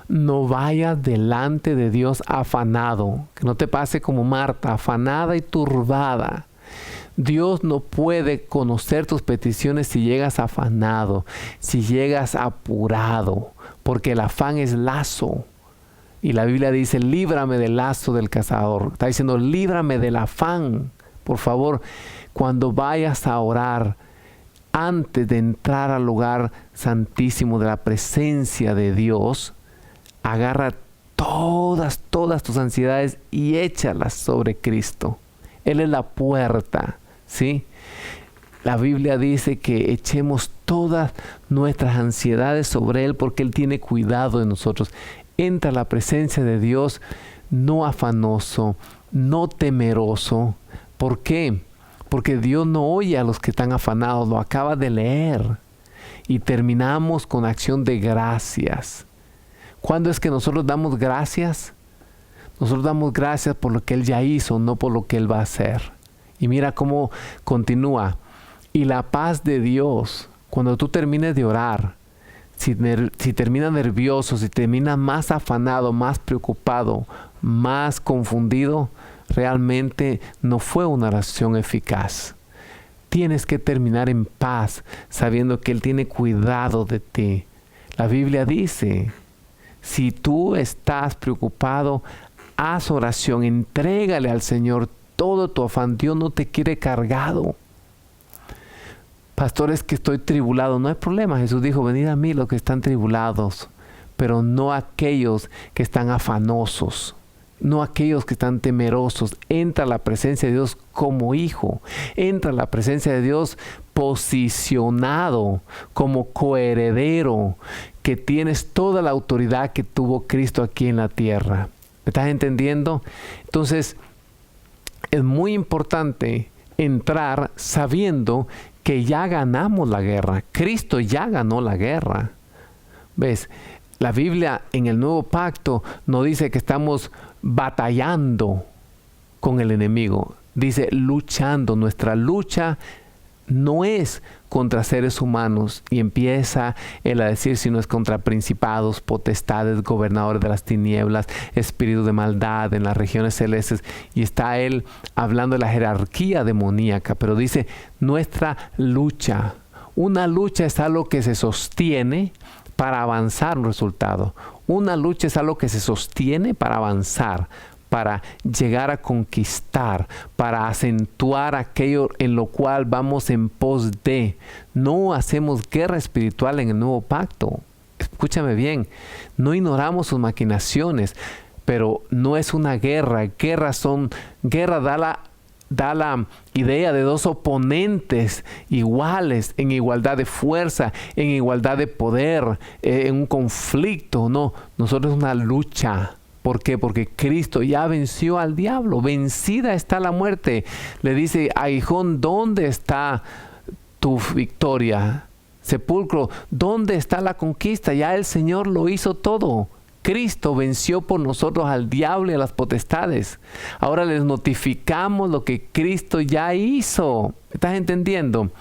no vayas delante de Dios afanado, que no te pase como Marta, afanada y turbada. Dios no puede conocer tus peticiones si llegas afanado, si llegas apurado, porque el afán es lazo. Y la Biblia dice, líbrame del lazo del cazador. Está diciendo, líbrame del afán. Por favor, cuando vayas a orar, antes de entrar al lugar santísimo de la presencia de Dios, agarra todas tus ansiedades y échalas sobre Cristo. Él es la puerta, ¿sí? La Biblia dice que echemos todas nuestras ansiedades sobre Él porque Él tiene cuidado de nosotros. Entra a la presencia de Dios no afanoso, no temeroso. ¿Por qué? Porque Dios no oye a los que están afanados, lo acaba de leer. Y terminamos con acción de gracias. ¿Cuándo es que nosotros damos gracias? Nosotros damos gracias por lo que Él ya hizo, no por lo que Él va a hacer. Y mira cómo continúa. Y la paz de Dios, cuando tú termines de orar, si terminas nervioso, si terminas más afanado, más preocupado, más confundido, realmente no fue una oración eficaz. Tienes que terminar en paz, sabiendo que Él tiene cuidado de ti. La Biblia dice, si tú estás preocupado, haz oración, entrégale al Señor todo tu afán. Dios no te quiere cargado. Pastor, es que estoy tribulado. No hay problema. Jesús dijo, venid a mí los que están tribulados, pero no aquellos que están afanosos, no aquellos que están temerosos. Entra a la presencia de Dios como hijo. Entra a la presencia de Dios posicionado como coheredero, que tienes toda la autoridad que tuvo Cristo aquí en la tierra. ¿Me estás entendiendo? Entonces, es muy importante entrar sabiendo que ya ganamos la guerra. Cristo ya ganó la guerra. ¿Ves? La Biblia en el Nuevo Pacto no dice que estamos batallando con el enemigo. Dice luchando. Nuestra lucha no es contra seres humanos, y empieza él a decir, si no es contra principados, potestades, gobernadores de las tinieblas, espíritus de maldad en las regiones celestes, y está él hablando de la jerarquía demoníaca, pero dice nuestra lucha. Una lucha es algo que se sostiene para avanzar un resultado. Una lucha es algo que se sostiene para avanzar, para llegar a conquistar, para acentuar aquello en lo cual vamos en pos de. No hacemos guerra espiritual en el Nuevo Pacto. Escúchame bien, no ignoramos sus maquinaciones, pero no es una guerra. Guerra da la idea de dos oponentes iguales, en igualdad de fuerza, en igualdad de poder, en un conflicto. No, nosotros es una lucha. ¿Por qué? Porque Cristo ya venció al diablo. Vencida está la muerte. Le dice, aguijón, ¿dónde está tu victoria? Sepulcro, ¿dónde está la conquista? Ya el Señor lo hizo todo. Cristo venció por nosotros al diablo y a las potestades. Ahora les notificamos lo que Cristo ya hizo. ¿Estás entendiendo?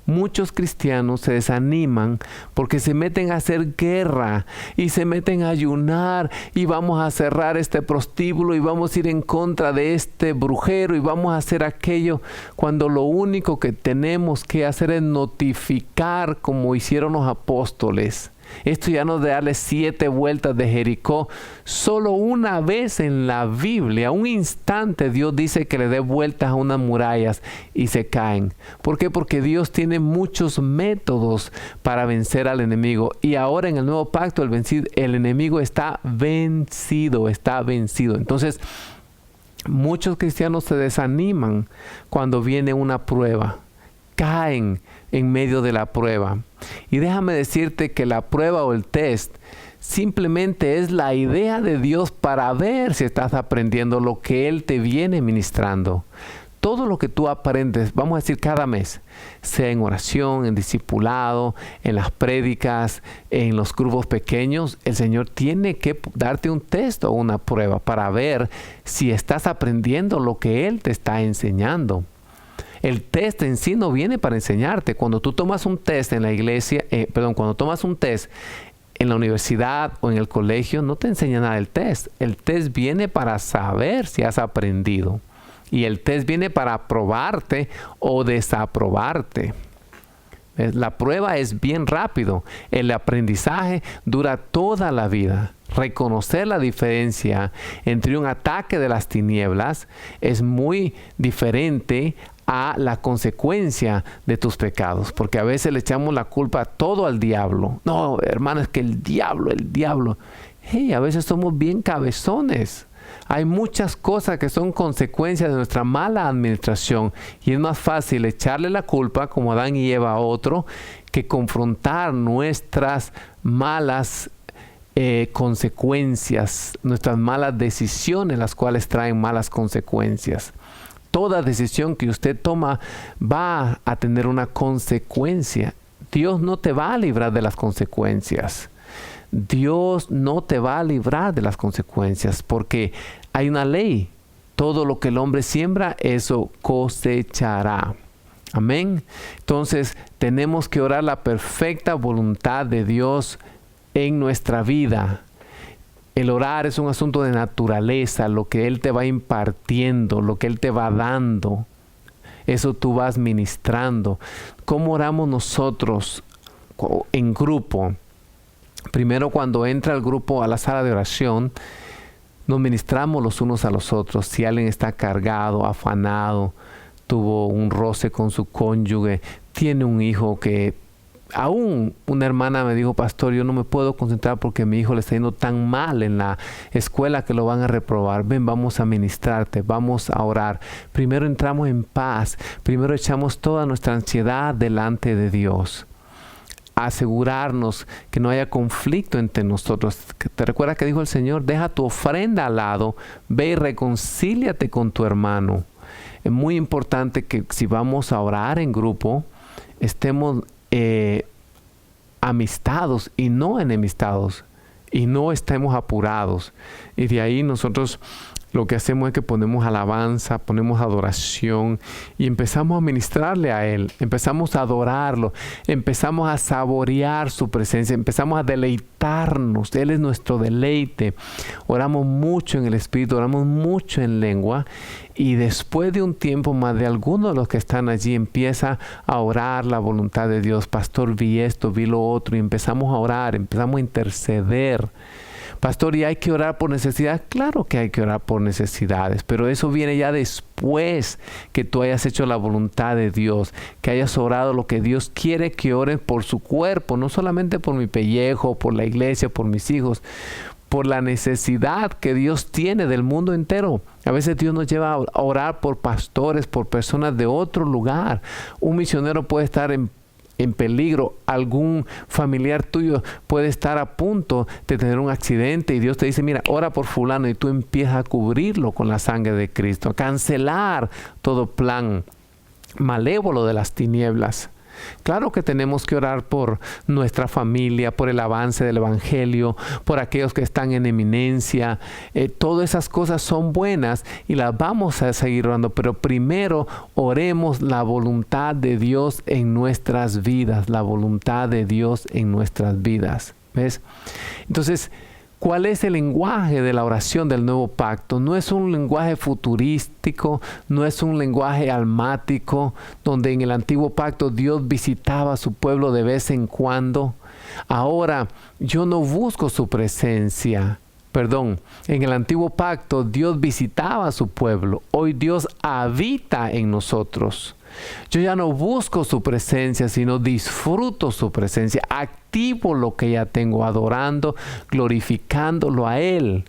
Muchos cristianos se desaniman porque se meten a hacer guerra y se meten a ayunar, y vamos a cerrar este prostíbulo y vamos a ir en contra de este brujero y vamos a hacer aquello, cuando lo único que tenemos que hacer es notificar, como hicieron los apóstoles. Esto ya no de darle 7 vueltas de Jericó. Solo una vez en la Biblia, un instante, Dios dice que le dé vueltas a unas murallas y se caen. ¿Por qué? Porque Dios tiene muchos métodos para vencer al enemigo. Y ahora en el Nuevo Pacto el enemigo está vencido, está vencido. Entonces, muchos cristianos se desaniman cuando viene una prueba. Caen en medio de la prueba. Y déjame decirte que la prueba o el test simplemente es la idea de Dios para ver si estás aprendiendo lo que Él te viene ministrando. Todo lo que tú aprendes, vamos a decir cada mes, sea en oración, en discipulado, en las prédicas, en los grupos pequeños, el Señor tiene que darte un test o una prueba para ver si estás aprendiendo lo que Él te está enseñando. El test en sí no viene para enseñarte. Cuando tú tomas un test en la iglesia, cuando tomas un test en la universidad o en el colegio, no te enseña nada el test. El test viene para saber si has aprendido. Y el test viene para aprobarte o desaprobarte. La prueba es bien rápido. El aprendizaje dura toda la vida. Reconocer la diferencia entre un ataque de las tinieblas es muy diferente a la consecuencia de tus pecados. Porque a veces le echamos la culpa todo al diablo. No, hermano, es que el diablo. Hey, a veces somos bien cabezones. Hay muchas cosas que son consecuencias de nuestra mala administración y es más fácil echarle la culpa, como Adán y Eva, a otro, que confrontar nuestras malas consecuencias, nuestras malas decisiones, las cuales traen malas consecuencias. Toda decisión que usted toma va a tener una consecuencia. Dios no te va a librar de las consecuencias. Dios no te va a librar de las consecuencias porque hay una ley. Todo lo que el hombre siembra, eso cosechará. Amén. Entonces tenemos que orar la perfecta voluntad de Dios en nuestra vida. El orar es un asunto de naturaleza, lo que Él te va impartiendo, lo que Él te va dando. Eso tú vas ministrando. ¿Cómo oramos nosotros en grupo? Primero, cuando entra el grupo a la sala de oración, nos ministramos los unos a los otros. Si alguien está cargado, afanado, tuvo un roce con su cónyuge, tiene un hijo que... Aún una hermana me dijo, pastor, yo no me puedo concentrar porque mi hijo le está yendo tan mal en la escuela que lo van a reprobar. Ven, vamos a ministrarte, vamos a orar. Primero entramos en paz, primero echamos toda nuestra ansiedad delante de Dios. Asegurarnos que no haya conflicto entre nosotros. ¿Te recuerdas que dijo el Señor? Deja tu ofrenda al lado, ve y reconcíliate con tu hermano. Es muy importante que si vamos a orar en grupo, estemos amistados y no enemistados, y no estemos apurados. Y de ahí nosotros lo que hacemos es que ponemos alabanza, ponemos adoración y empezamos a ministrarle a Él, empezamos a adorarlo, empezamos a saborear su presencia, empezamos a deleitarnos. Él es nuestro deleite. Oramos mucho en el Espíritu, oramos mucho en lengua y después de un tiempo más de algunos de los que están allí empieza a orar la voluntad de Dios. Pastor, vi esto, vi lo otro y empezamos a orar, empezamos a interceder. Pastor, ¿y hay que orar por necesidades? Claro que hay que orar por necesidades, pero eso viene ya después que tú hayas hecho la voluntad de Dios, que hayas orado lo que Dios quiere que ores por su cuerpo, no solamente por mi pellejo, por la iglesia, por mis hijos, por la necesidad que Dios tiene del mundo entero. A veces Dios nos lleva a orar por pastores, por personas de otro lugar. Un misionero puede estar en peligro, algún familiar tuyo puede estar a punto de tener un accidente y Dios te dice, mira, ora por fulano y tú empiezas a cubrirlo con la sangre de Cristo, a cancelar todo plan malévolo de las tinieblas. Claro que tenemos que orar por nuestra familia, por el avance del Evangelio, por aquellos que están en eminencia. Todas esas cosas son buenas y las vamos a seguir orando, pero primero oremos la voluntad de Dios en nuestras vidas, la voluntad de Dios en nuestras vidas. ¿Ves? Entonces, ¿cuál es el lenguaje de la oración del nuevo pacto? No es un lenguaje futurístico, no es un lenguaje almático, donde en el antiguo pacto Dios visitaba a su pueblo de vez en cuando. Ahora, yo no busco su presencia. En el antiguo pacto Dios visitaba a su pueblo. Hoy Dios habita en nosotros. Yo ya no busco su presencia, sino disfruto su presencia. Activo lo que ya tengo, adorando, glorificándolo a Él.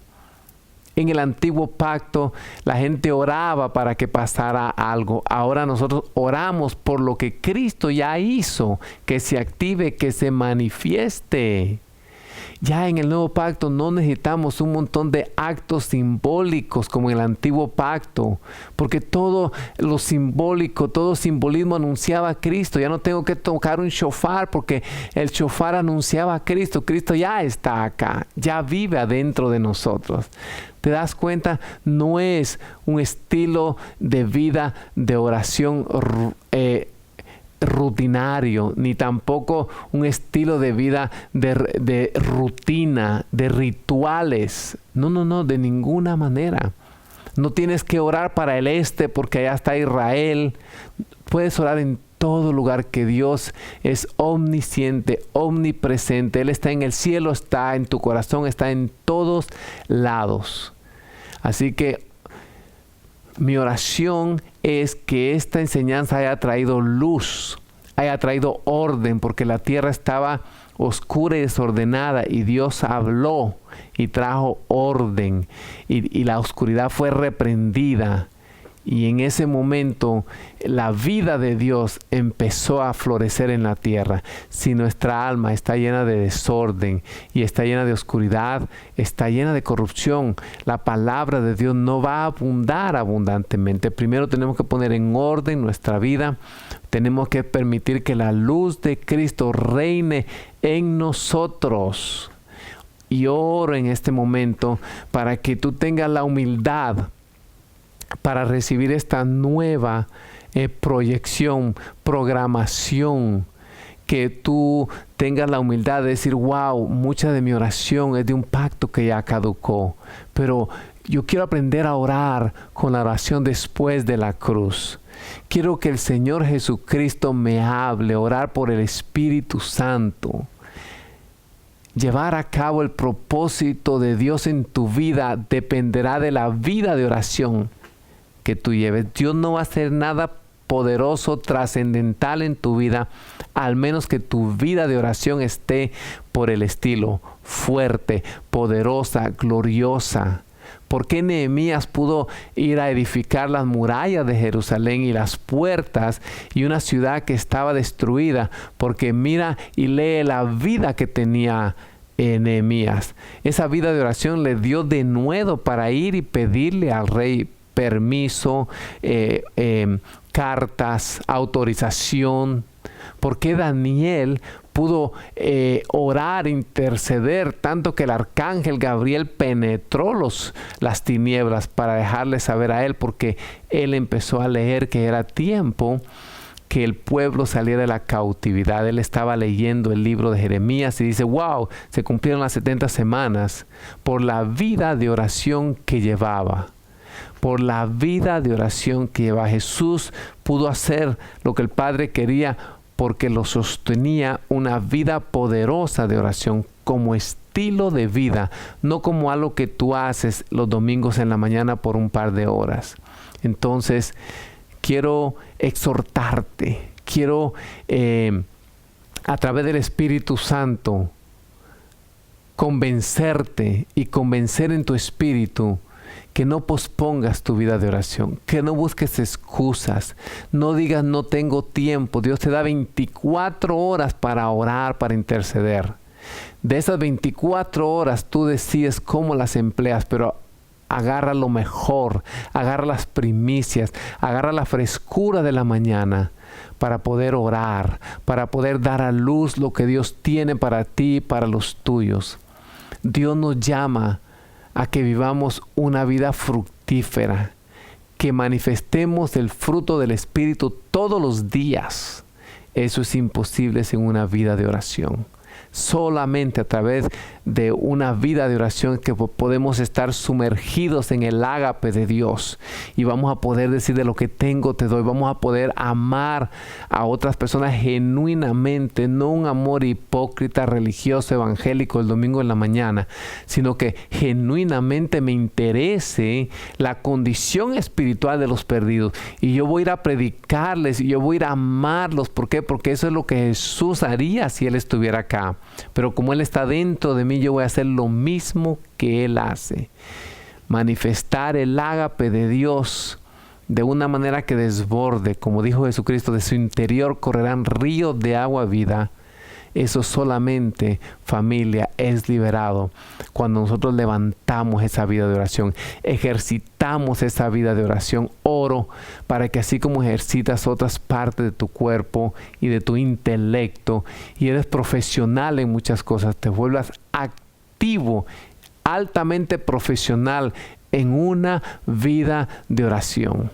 En el antiguo pacto, la gente oraba para que pasara algo. Ahora nosotros oramos por lo que Cristo ya hizo, que se active, que se manifieste. Ya en el nuevo pacto no necesitamos un montón de actos simbólicos como en el antiguo pacto, porque todo lo simbólico, todo simbolismo anunciaba a Cristo. Ya no tengo que tocar un shofar porque el shofar anunciaba a Cristo. Cristo ya está acá, ya vive adentro de nosotros. ¿Te das cuenta? No es un estilo de vida de oración rutinario, ni tampoco un estilo de vida de rutina, de rituales. No, de ninguna manera. No tienes que orar para el este porque allá está Israel. Puedes orar en todo lugar, que Dios es omnisciente, omnipresente. Él está en el cielo, está en tu corazón, está en todos lados. Así que mi oración es que esta enseñanza haya traído luz, haya traído orden, porque la tierra estaba oscura y desordenada, y Dios habló y trajo orden, y la oscuridad fue reprendida. Y en ese momento la vida de Dios empezó a florecer en la tierra. Si nuestra alma está llena de desorden y está llena de oscuridad, está llena de corrupción, la palabra de Dios no va a abundar abundantemente. Primero tenemos que poner en orden nuestra vida. Tenemos que permitir que la luz de Cristo reine en nosotros. Y oro en este momento para que tú tengas la humildad para recibir esta nueva proyección, programación, que tú tengas la humildad de decir, wow, mucha de mi oración es de un pacto que ya caducó, pero yo quiero aprender a orar con la oración después de la cruz. Quiero que el Señor Jesucristo me hable, orar por el Espíritu Santo. Llevar a cabo el propósito de Dios en tu vida dependerá de la vida de oración que tú lleves. Dios no va a hacer nada poderoso, trascendental en tu vida, al menos que tu vida de oración esté por el estilo fuerte, poderosa, gloriosa. ¿Por qué Nehemías pudo ir a edificar las murallas de Jerusalén y las puertas y una ciudad que estaba destruida? Porque mira y lee la vida que tenía Nehemías. Esa vida de oración le dio denuedo para ir y pedirle al rey permiso, cartas, autorización. ¿Por qué Daniel pudo orar, interceder, tanto que el arcángel Gabriel penetró las tinieblas para dejarle saber a él? Porque él empezó a leer que era tiempo que el pueblo saliera de la cautividad. Él estaba leyendo el libro de Jeremías y dice, wow, se cumplieron las 70 semanas por la vida de oración que llevaba. Por la vida de oración que lleva. Jesús pudo hacer lo que el Padre quería porque lo sostenía una vida poderosa de oración como estilo de vida, no como algo que tú haces los domingos en la mañana por un par de horas. Entonces, quiero exhortarte, quiero a través del Espíritu Santo convencerte y convencer en tu espíritu que no pospongas tu vida de oración, que no busques excusas, no digas no tengo tiempo. Dios te da 24 horas para orar, para interceder. De esas 24 horas tú decides cómo las empleas, pero agarra lo mejor, agarra las primicias, agarra la frescura de la mañana para poder orar, para poder dar a luz lo que Dios tiene para ti y para los tuyos. Dios nos llama a que vivamos una vida fructífera, que manifestemos el fruto del Espíritu todos los días. Eso es imposible sin una vida de oración. Solamente a través de una vida de oración que podemos estar sumergidos en el ágape de Dios y vamos a poder decir de lo que tengo te doy. Vamos a poder amar a otras personas genuinamente, no un amor hipócrita, religioso, evangélico el domingo en la mañana, sino que genuinamente me interese la condición espiritual de los perdidos y yo voy a ir a predicarles y yo voy a ir a amarlos. ¿Por qué? Porque eso es lo que Jesús haría si Él estuviera acá. Pero como Él está dentro de mí, yo voy a hacer lo mismo que Él hace. Manifestar el ágape de Dios de una manera que desborde, como dijo Jesucristo, de su interior correrán ríos de agua vida. Eso solamente, familia, es liberado cuando nosotros levantamos esa vida de oración, ejercitamos esa vida de oración. Oro para que así como ejercitas otras partes de tu cuerpo y de tu intelecto y eres profesional en muchas cosas, te vuelvas activo, altamente profesional en una vida de oración.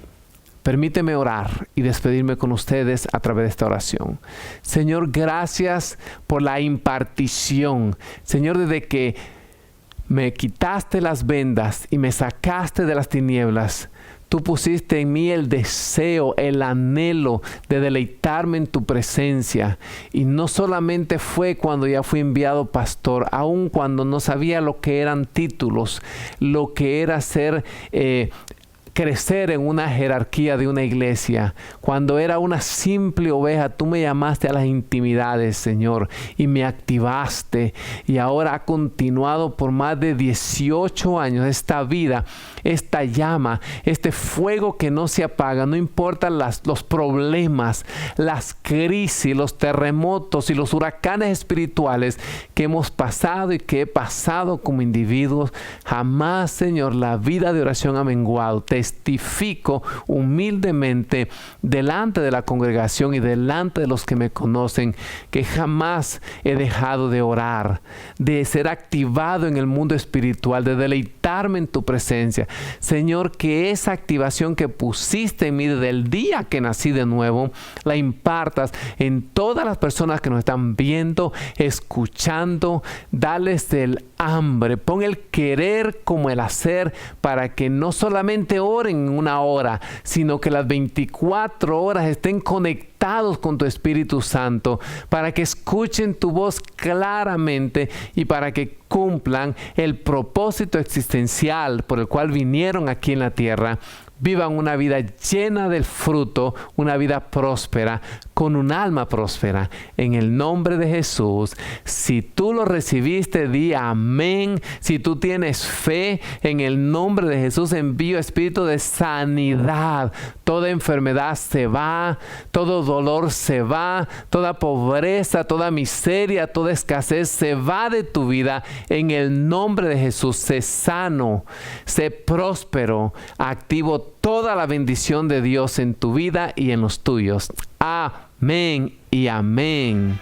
Permíteme orar y despedirme con ustedes a través de esta oración. Señor, gracias por la impartición. Señor, desde que me quitaste las vendas y me sacaste de las tinieblas. Tú pusiste en mí el deseo, el anhelo de deleitarme en tu presencia. Y no solamente fue cuando ya fui enviado pastor, aun cuando no sabía lo que eran títulos, lo que era crecer en una jerarquía de una iglesia. Cuando era una simple oveja, tú me llamaste a las intimidades, Señor, y me activaste. Y ahora ha continuado por más de 18 años esta vida, esta llama, este fuego que no se apaga. No importan los problemas, las crisis, los terremotos y los huracanes espirituales que hemos pasado y que he pasado como individuos. Jamás, Señor, la vida de oración ha menguado. Testifico humildemente delante de la congregación y delante de los que me conocen que jamás he dejado de orar, de ser activado en el mundo espiritual, de deleitarme en tu presencia. Señor, que esa activación que pusiste en mí desde el día que nací de nuevo, la impartas en todas las personas que nos están viendo, escuchando. Dales el hambre, pon el querer como el hacer, para que no solamente oren en una hora, sino que las 24 horas estén conectados con tu Espíritu Santo, para que escuchen tu voz claramente y para que cumplan el propósito existencial por el cual vinieron aquí en la tierra. Vivan una vida llena del fruto, una vida próspera, con un alma próspera. En el nombre de Jesús, si tú lo recibiste, di amén. Si tú tienes fe, en el nombre de Jesús envío espíritu de sanidad. Toda enfermedad se va, todo dolor se va, toda pobreza, toda miseria, toda escasez se va de tu vida. En el nombre de Jesús, sé sano, sé próspero, activo toda la bendición de Dios en tu vida y en los tuyos. Amén y amén.